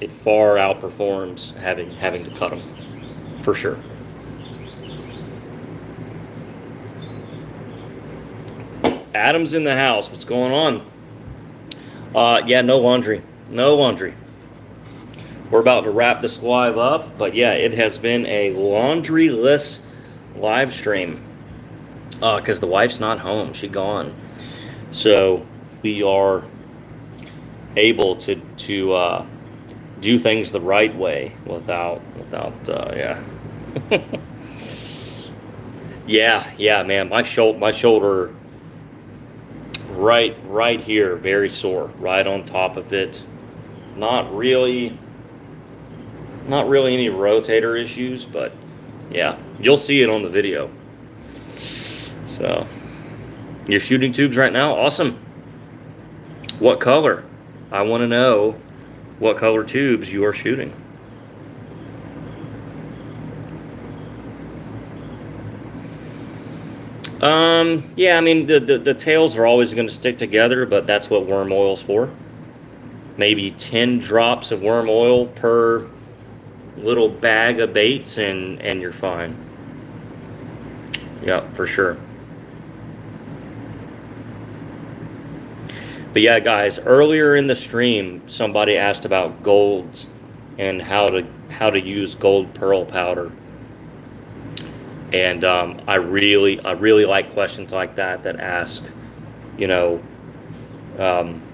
outperforms having to cut them, for sure. Adam's in the house. What's going on? Yeah, no laundry. We're about to wrap this live up, but yeah, it has been a laundryless live stream because the wife's not home. She's gone. So we are able to do things the right way without yeah. yeah, man. My shoulder right here, very sore, right on top of it. Not really any rotator issues, but yeah, you'll see it on the video. So you're shooting tubes right now? Awesome. What color? I want to know what color tubes you are shooting. Yeah, I mean, the tails are always going to stick together, but that's what worm oil's for. Maybe 10 drops of worm oil per little bag of baits, and you're fine. Yeah, for sure. But yeah, guys, earlier in the stream, somebody asked about golds and how to use gold pearl powder. And I really like questions like that ask,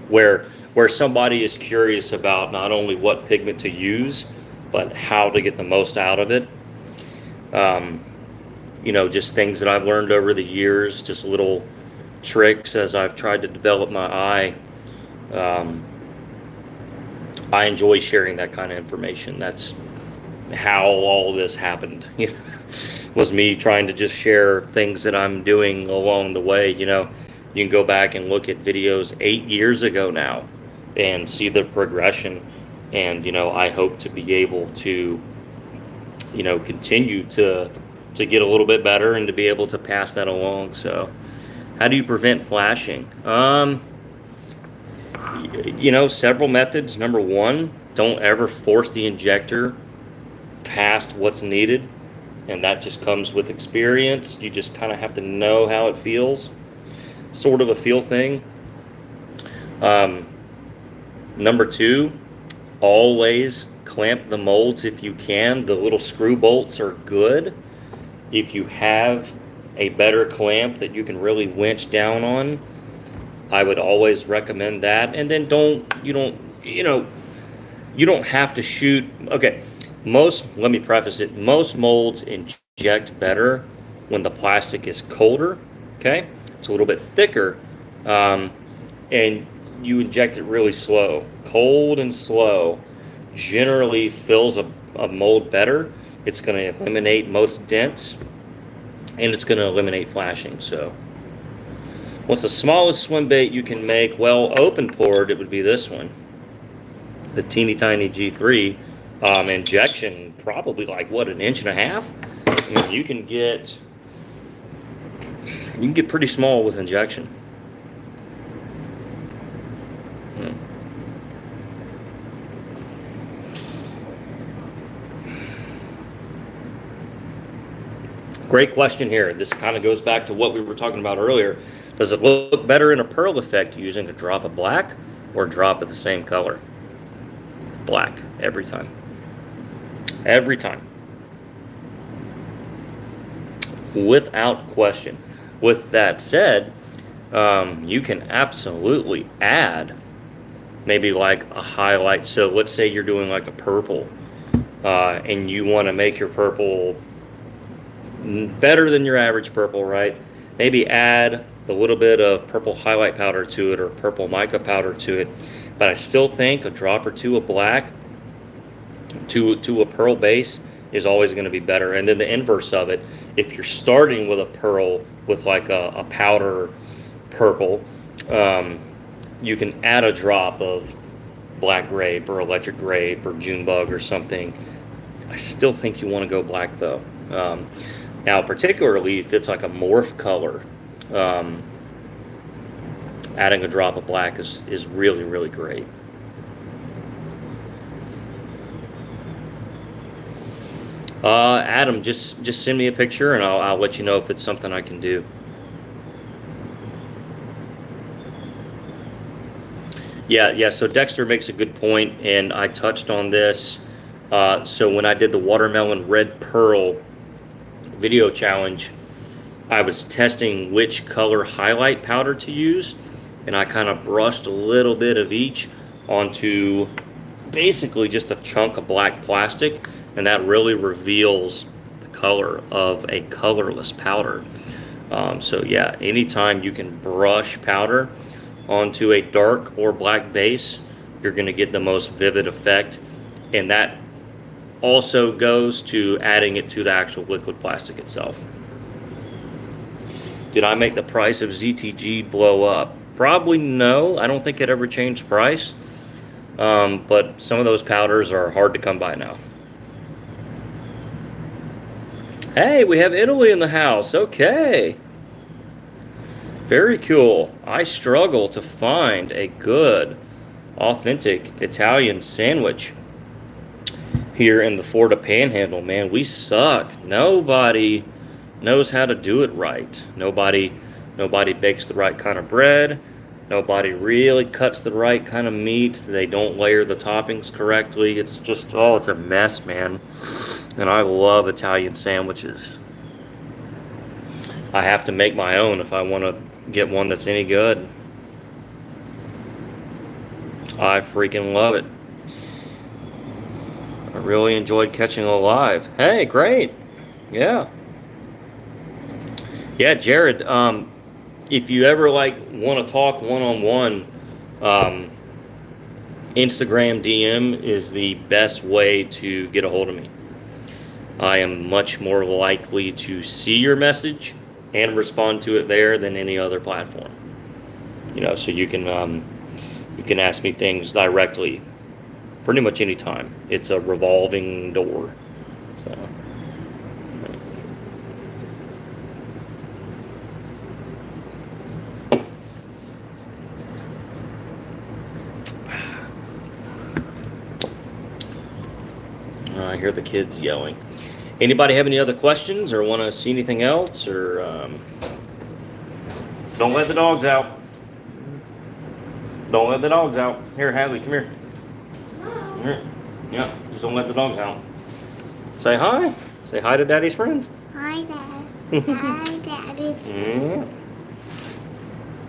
where somebody is curious about not only what pigment to use, but how to get the most out of it. Just things that I've learned over the years, just little tricks as I've tried to develop my eye. I enjoy sharing that kind of information. That's how all this happened. Was me trying to just share things that I'm doing along the way. You can go back and look at videos 8 years ago now and see the progression. And, I hope to be able to, continue to get a little bit better and to be able to pass that along. So how do you prevent flashing? Several methods. Number one, don't ever force the injector past what's needed, and that just comes with experience. You just kind of have to know how it feels, sort of a feel thing. Um, Number two, always clamp the molds if you can. The little screw bolts are good. If you have a better clamp that you can really winch down on, I would always recommend that. And then you don't have to shoot. Okay, let me preface it, most molds inject better when the plastic is colder. Okay, it's a little bit thicker, and you inject it really slow. Cold and slow generally fills a mold better. It's going to eliminate most dents, and it's going to eliminate flashing. So what's the smallest swim bait you can make? Well, open poured, it would be this one, the teeny tiny G3. Injection probably like what, an inch and a half. I mean, you can get pretty small with injection. Great question here. This kind of goes back to what we were talking about earlier. Does it look better in a pearl effect using a drop of black or a drop of the same color? Black, every time. Every time. Without question. With that said, you can absolutely add maybe like a highlight. So let's say you're doing like a purple, and you want to make your purple better than your average purple, right? Maybe add a little bit of purple highlight powder to it or purple mica powder to it. But I still think a drop or two of black to a pearl base is always going to be better. And then the inverse of it, if you're starting with a pearl with like a powder purple, you can add a drop of black grape or electric grape or Junebug or something. I still think you want to go black though. Now, particularly if it's like a morph color, adding a drop of black is really, really great. Adam, just send me a picture and I'll let you know if it's something I can do. Yeah, so Dexter makes a good point, and I touched on this. So when I did the watermelon red pearl video challenge, I was testing which color highlight powder to use, and I kind of brushed a little bit of each onto basically just a chunk of black plastic, and that really reveals the color of a colorless powder. So yeah, anytime you can brush powder onto a dark or black base, you're going to get the most vivid effect, and that also goes to adding it to the actual liquid plastic itself. Did I make the price of ZTG blow up? Probably no. I don't think it ever changed price, but some of those powders are hard to come by now. Hey, we have Italy in the house. Okay. Very cool. I struggle to find a good, authentic Italian sandwich here in the Florida Panhandle, man. We suck. Nobody knows how to do it right. Nobody bakes the right kind of bread. Nobody really cuts the right kind of meat. They don't layer the toppings correctly. It's just, it's a mess, man. And I love Italian sandwiches. I have to make my own if I want to get one that's any good. I freaking love it. I really enjoyed catching a live. Hey, great. Yeah, Jared, if you ever want to talk one-on-one, Instagram DM is the best way to get a hold of me. I am much more likely to see your message and respond to it there than any other platform. So you can ask me things directly pretty much any time. It's a revolving door. So hear the kids yelling. Anybody have any other questions or want to see anything else? Or don't let the dogs out. Don't let the dogs out. Here, Hadley, come here. Come here. Yeah, just don't let the dogs out. Say hi. Say hi to Daddy's friends. Hi, Dad. Hi, Daddy. Mm.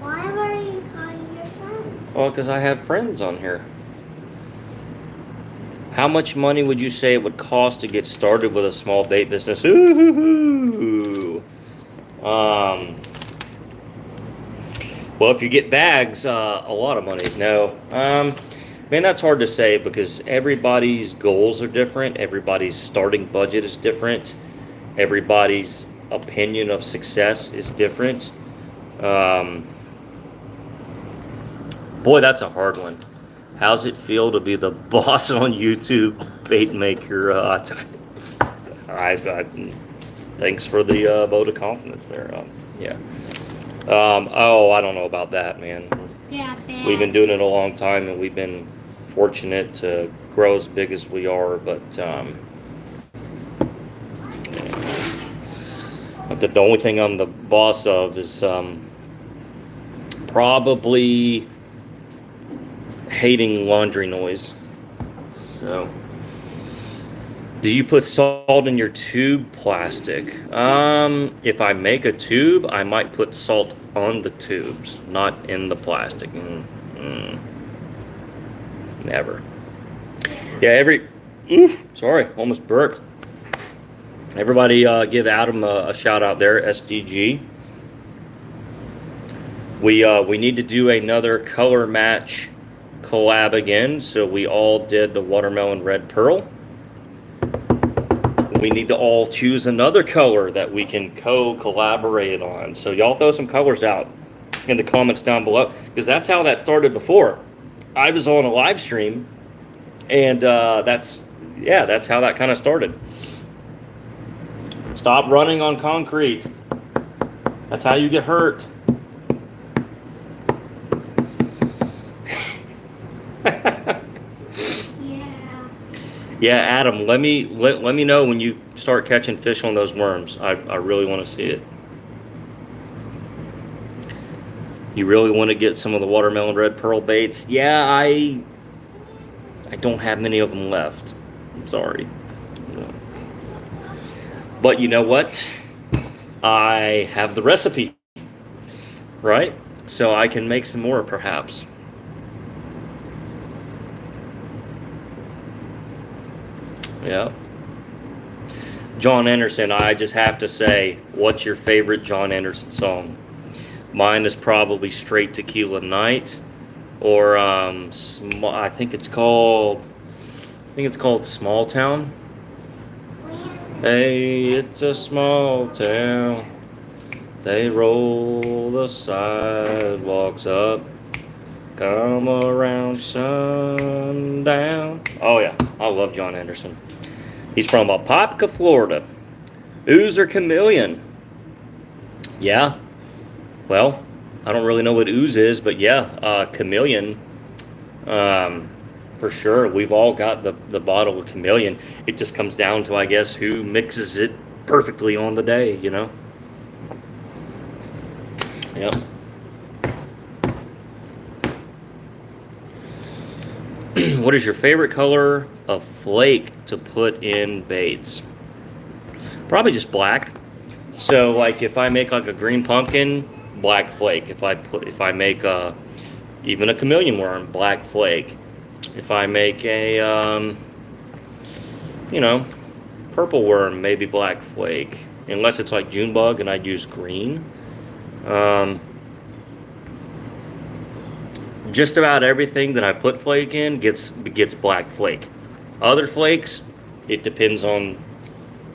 Why were you calling your friends? Well, because I have friends on here. How much money would you say it would cost to get started with a small bait business? Ooh. Well, if you get bags, a lot of money. No. Man, that's hard to say because everybody's goals are different. Everybody's starting budget is different. Everybody's opinion of success is different. Boy, that's a hard one. How's it feel to be the boss on YouTube bait maker? Thanks for the vote of confidence there. Yeah. Oh, I don't know about that, man. Yeah, bad. We've been doing it a long time, and we've been fortunate to grow as big as we are. But the only thing I'm the boss of is probably hating laundry noise. So, do you put salt in your tube plastic? If I make a tube, I might put salt on the tubes, not in the plastic. Never. Yeah, sorry, almost burped. Everybody give Adam a shout out there, SDG. We need to do another color match collab again, so we all did the watermelon red pearl. We need to all choose another color that we can collaborate on. So y'all throw some colors out in the comments down below, because that's how that started before. I was on a live stream, and that's how that kind of started. Stop running on concrete. That's how you get hurt. Yeah, Adam, let me know when you start catching fish on those worms. I really want to see it. You really want to get some of the watermelon red pearl baits? Yeah, I don't have many of them left. I'm sorry. But you know what? I have the recipe, right? So I can make some more, perhaps. Yeah. John Anderson, I just have to say, what's your favorite John Anderson song? Mine is probably Straight Tequila Night, or I think it's called Small Town. Hey, it's a small town. They roll the sidewalks up. Come around sundown. Oh yeah, I love John Anderson. He's from Apopka, Florida. Ooze or chameleon? Yeah. Well, I don't really know what ooze is, but yeah, chameleon. For sure, we've all got the bottle of chameleon. It just comes down to, I guess, who mixes it perfectly on the day, you know? Yep. What is your favorite color of flake to put in baits? Probably just black. So, like, if I make like a green pumpkin, black flake. If I make even a chameleon worm, black flake. If I make a purple worm, maybe black flake. Unless it's like June bug, and I'd use green. Just about everything that I put flake in gets black flake. Other flakes, it depends on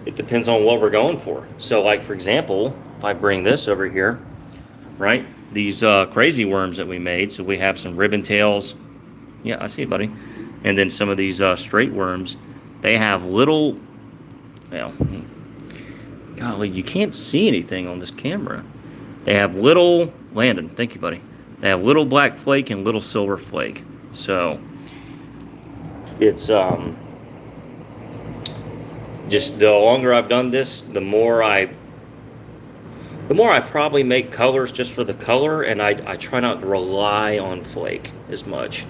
what we're going for. So, like, for example, if I bring this over here, right? These crazy worms that we made. So we have some ribbon tails. Yeah, I see it, buddy. And then some of these straight worms. They have little, well, golly, you can't see anything on this camera. They have little, Landon, thank you, buddy. They have little black flake and little silver flake. So it's Just the longer I've done this, the more I probably make colors just for the color, and I try not to rely on flake as much.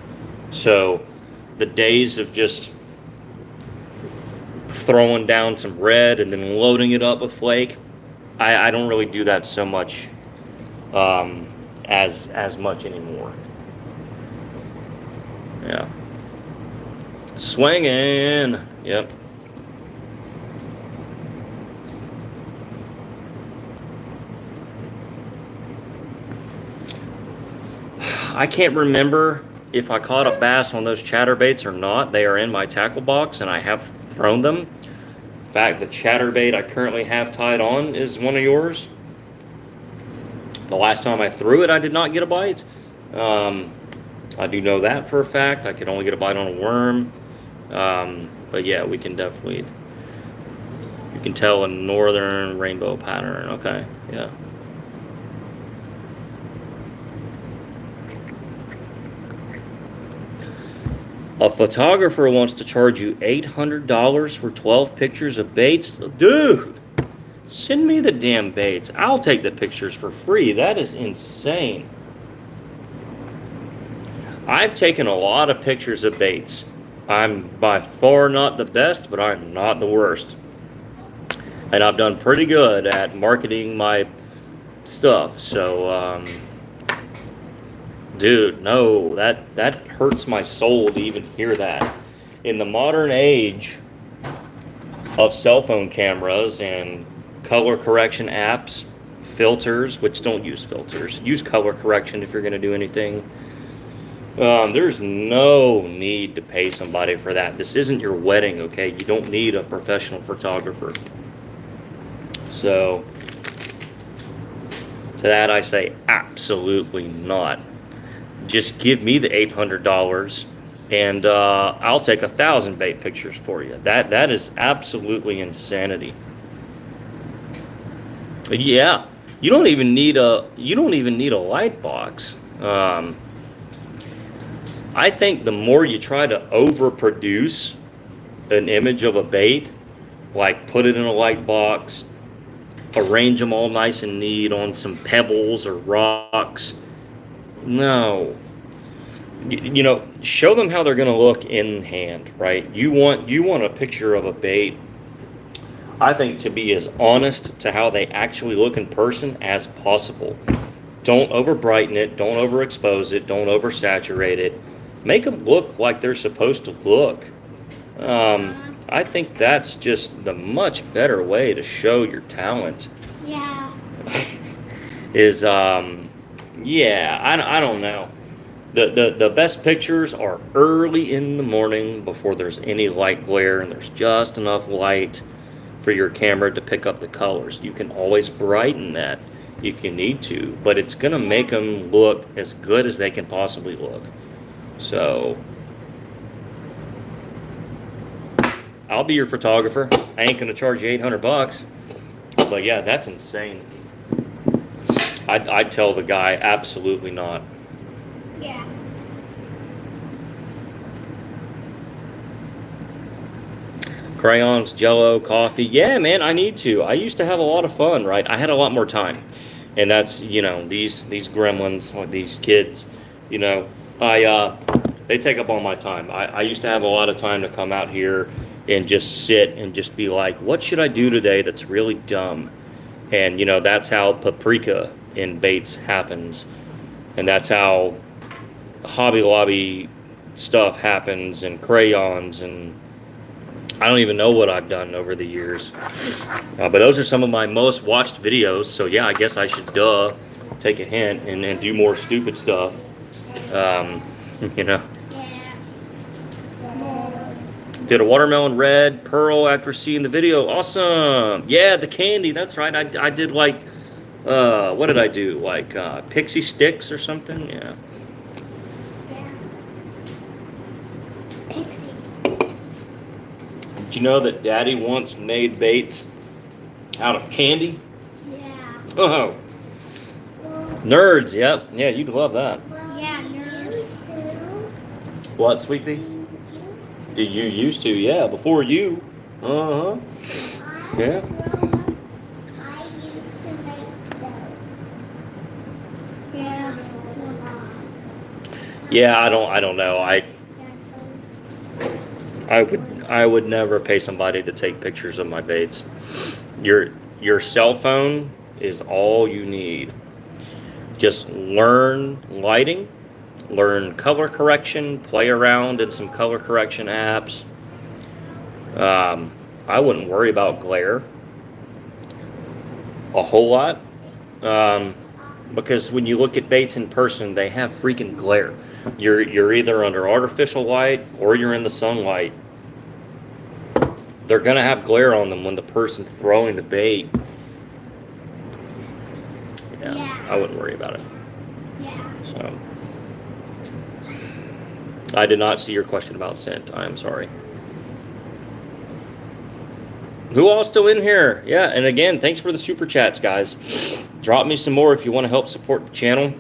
So the days of just throwing down some red and then loading it up with flake, I don't really do that so much as much anymore. Yeah. Swinging. Yep. I can't remember if I caught a bass on those chatterbaits or not. They are in my tackle box and I have thrown them. In fact, the chatterbait I currently have tied on is one of yours. The last time I threw it, I did not get a bite. I do know that for a fact. I could only get a bite on a worm. But yeah, we can definitely, you can tell a northern rainbow pattern. Okay, yeah. A photographer wants to charge you $800 for 12 pictures of baits. Dude, send me the damn baits. I'll take the pictures for free. That is insane. I've taken a lot of pictures of baits. I'm by far not the best, but I'm not the worst. And I've done pretty good at marketing my stuff. So, dude, no, that hurts my soul to even hear that. In the modern age of cell phone cameras and color correction apps, filters, which don't use filters, use color correction if you're going to do anything. There's no need to pay somebody for that. This isn't your wedding, okay? You don't need a professional photographer. So, to that I say absolutely not. Just give me the $800 and I'll take 1,000 bait pictures for you. That is absolutely insanity. But yeah, you don't even need a light box. I think the more you try to overproduce an image of a bait, like put it in a light box, arrange them all nice and neat on some pebbles or rocks. No. You know, show them how they're going to look in hand, right? You want a picture of a bait, I think, to be as honest to how they actually look in person as possible. Don't overbrighten it, don't overexpose it, don't oversaturate it. Make them look like they're supposed to look. I think that's just the much better way to show your talent. Yeah. Is yeah, I don't know. The best pictures are early in the morning before there's any light glare and there's just enough light for your camera to pick up the colors. You can always brighten that if you need to, but it's going to make them look as good as they can possibly look. So I'll be your photographer. I ain't going to charge you $800, but yeah, that's insane. I'd tell the guy absolutely not. Yeah. Crayons, Jello, coffee. Yeah, man, I need to. I used to have a lot of fun, right? I had a lot more time. And that's, you know, these gremlins, or these kids, you know, they take up all my time. I used to have a lot of time to come out here and just sit and just be like, what should I do today that's really dumb? And, you know, that's how paprika in baits happens. And that's how Hobby Lobby stuff happens, and crayons, and I don't even know what I've done over the years. But those are some of my most watched videos. So yeah, I guess I should take a hint and do more stupid stuff. You know. Did a watermelon red pearl after seeing the video. Awesome. Yeah, the candy. That's right. I did like, what did I do? Like pixie sticks or something? Yeah. Pixie. Did you know that Daddy once made baits out of candy? Yeah. Oh. Nerds, yep. Yeah, you'd love that. Yeah, nerds. What, Sweet Pea? You used to, yeah, before you. Uh-huh. Yeah. I used to make those. Yeah. Yeah, I don't know. I would never pay somebody to take pictures of my baits. Your cell phone is all you need. Just learn lighting, learn color correction, play around in some color correction apps. Um, I wouldn't worry about glare a whole lot, um, because when you look at baits in person, they have freaking glare. You're either under artificial light or you're in the sunlight. They're gonna have glare on them when the person's throwing the bait. Yeah, I Yeah. wouldn't worry about it. Yeah. So I did not see your question about scent. I am sorry. Who all still in here? Yeah, and again, thanks for the super chats, guys. Drop me some more if you want to help support the channel.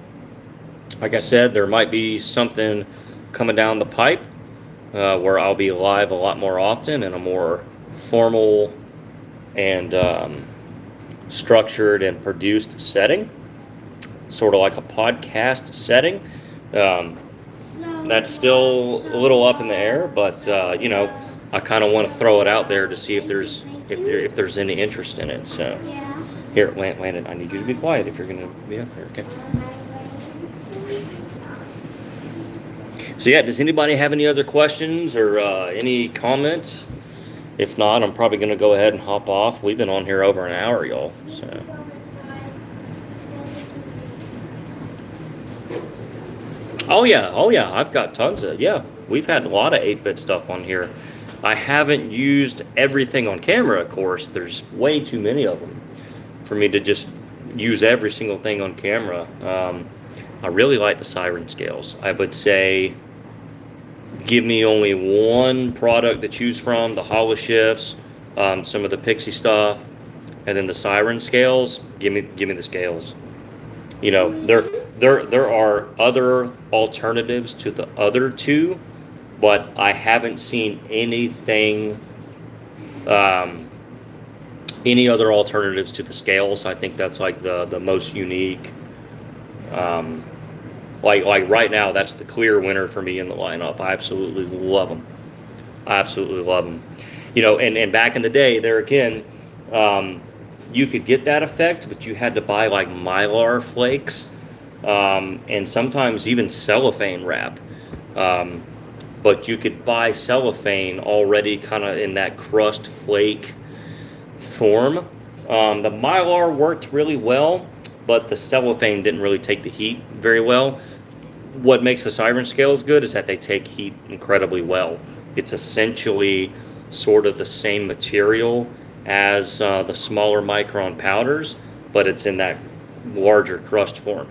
Like I said, there might be something coming down the pipe where I'll be live a lot more often in a more formal and structured and produced setting, sort of like a podcast setting. Um, that's still a little up in the air, but I kind of want to throw it out there to see if there's any interest in it. So Yeah. here, Landon, I need you to be quiet if you're gonna be up here. Okay. So yeah, does anybody have any other questions or any comments? If not, I'm probably gonna go ahead and hop off. We've been on here over an hour, y'all. So. Oh yeah, I've got tons of, yeah. We've had a lot of 8-bit stuff on here. I haven't used everything on camera, of course. There's way too many of them for me to just use every single thing on camera. I really like the siren scales. I would say give me only one product to choose from, the hollow shifts, some of the pixie stuff, and then the siren scales. Give me the scales. There are other alternatives to the other two, but I haven't seen anything, any other alternatives to the scales. I think that's like the most unique. Um, like right now, that's the clear winner for me in the lineup. I absolutely love them. I absolutely love them. And back in the day, there again, you could get that effect, but you had to buy like Mylar flakes, and sometimes even cellophane wrap. But you could buy cellophane already kind of in that crust flake form. The Mylar worked really well, but the cellophane didn't really take the heat very well. What makes the siren scales good is that they take heat incredibly well. It's essentially sort of the same material as the smaller micron powders, but it's in that larger crust form.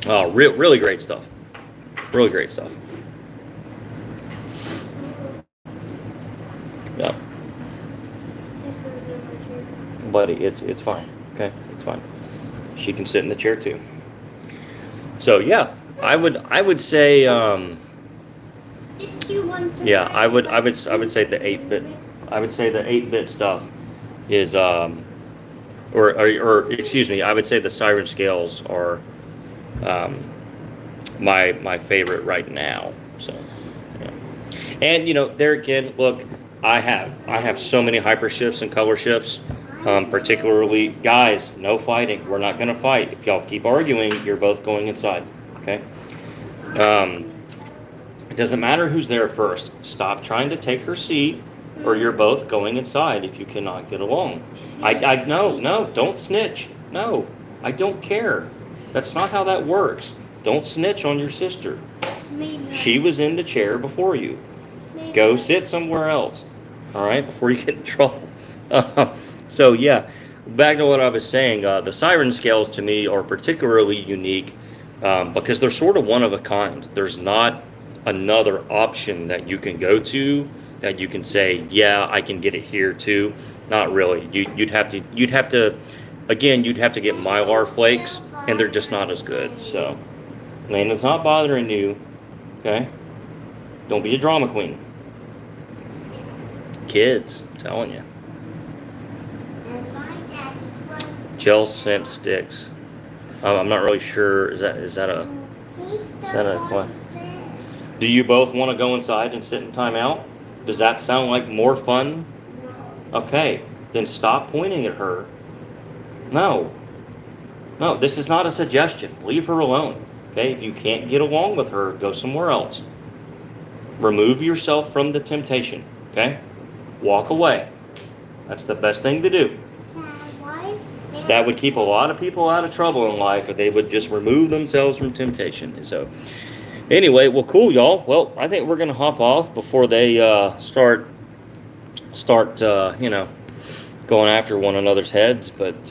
Really great stuff. Really great stuff. Yeah, buddy, it's fine. Okay, it's fine. She can sit in the chair too. So yeah, I would say If you want to. yeah, I would say the 8-bit. I would say the 8-bit stuff is or excuse me, I would say the siren scales are my favorite right now. So yeah. And there again, look, I have so many hyper shifts and color shifts. Particularly, guys, no fighting. We're not gonna fight. If y'all keep arguing, you're both going inside. Okay. It doesn't matter who's there first. Stop trying to take her seat, or you're both going inside if you cannot get along. No, don't snitch. No, I don't care. That's not how that works. Don't snitch on your sister. She was in the chair before you. Go sit somewhere else. All right, before you get in trouble. So yeah, back to what I was saying. The siren scales to me are particularly unique because they're sort of one of a kind. There's not another option that you can go to that you can say, yeah, I can get it here too. Not really. You'd have to again, you'd have to get Mylar flakes, and they're just not as good. So, Landon's not bothering you. Okay, don't be a drama queen. Kids, I'm telling you. And my daddy's one. Gel scent sticks. I'm not really sure. Is that a? He's Is that a the what? one said. Do you both want to go inside and sit in timeout? Does that sound like more fun? No. Okay, then stop pointing at her. No, no, this is not a suggestion. Leave her alone. Okay, if you can't get along with her, go somewhere else. Remove yourself from the temptation. Okay, walk away. That's the best thing to do. That would keep a lot of people out of trouble in life if they would just remove themselves from temptation. So, anyway, well, cool, y'all. Well, I think we're gonna hop off before they start going after one another's heads. But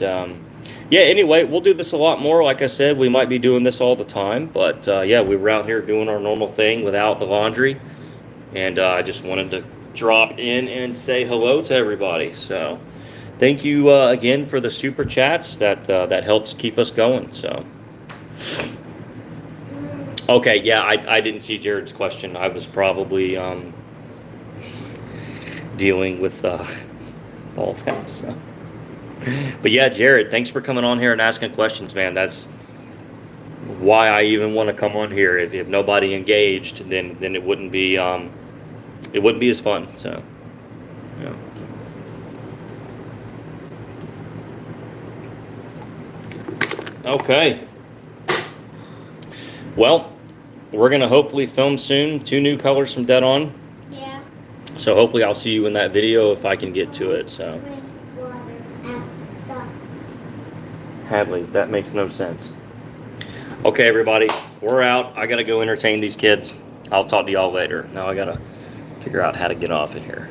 yeah, anyway, we'll do this a lot more. Like I said, we might be doing this all the time. But yeah, we were out here doing our normal thing without the laundry, and I just wanted to drop in and say hello to everybody. So. Thank you again for the super chats. That helps keep us going. So, okay, yeah, I didn't see Jared's question. I was probably dealing with all that. So. But yeah, Jared, thanks for coming on here and asking questions, man. That's why I even want to come on here. If nobody engaged, then it wouldn't be as fun. So, yeah. Okay. Well, we're going to hopefully film soon. 2 new colors from Dead On. Yeah. So hopefully I'll see you in that video if I can get to it. So, Hadley, that makes no sense. Okay, everybody, we're out. I got to go entertain these kids. I'll talk to y'all later. Now I got to figure out how to get off of here.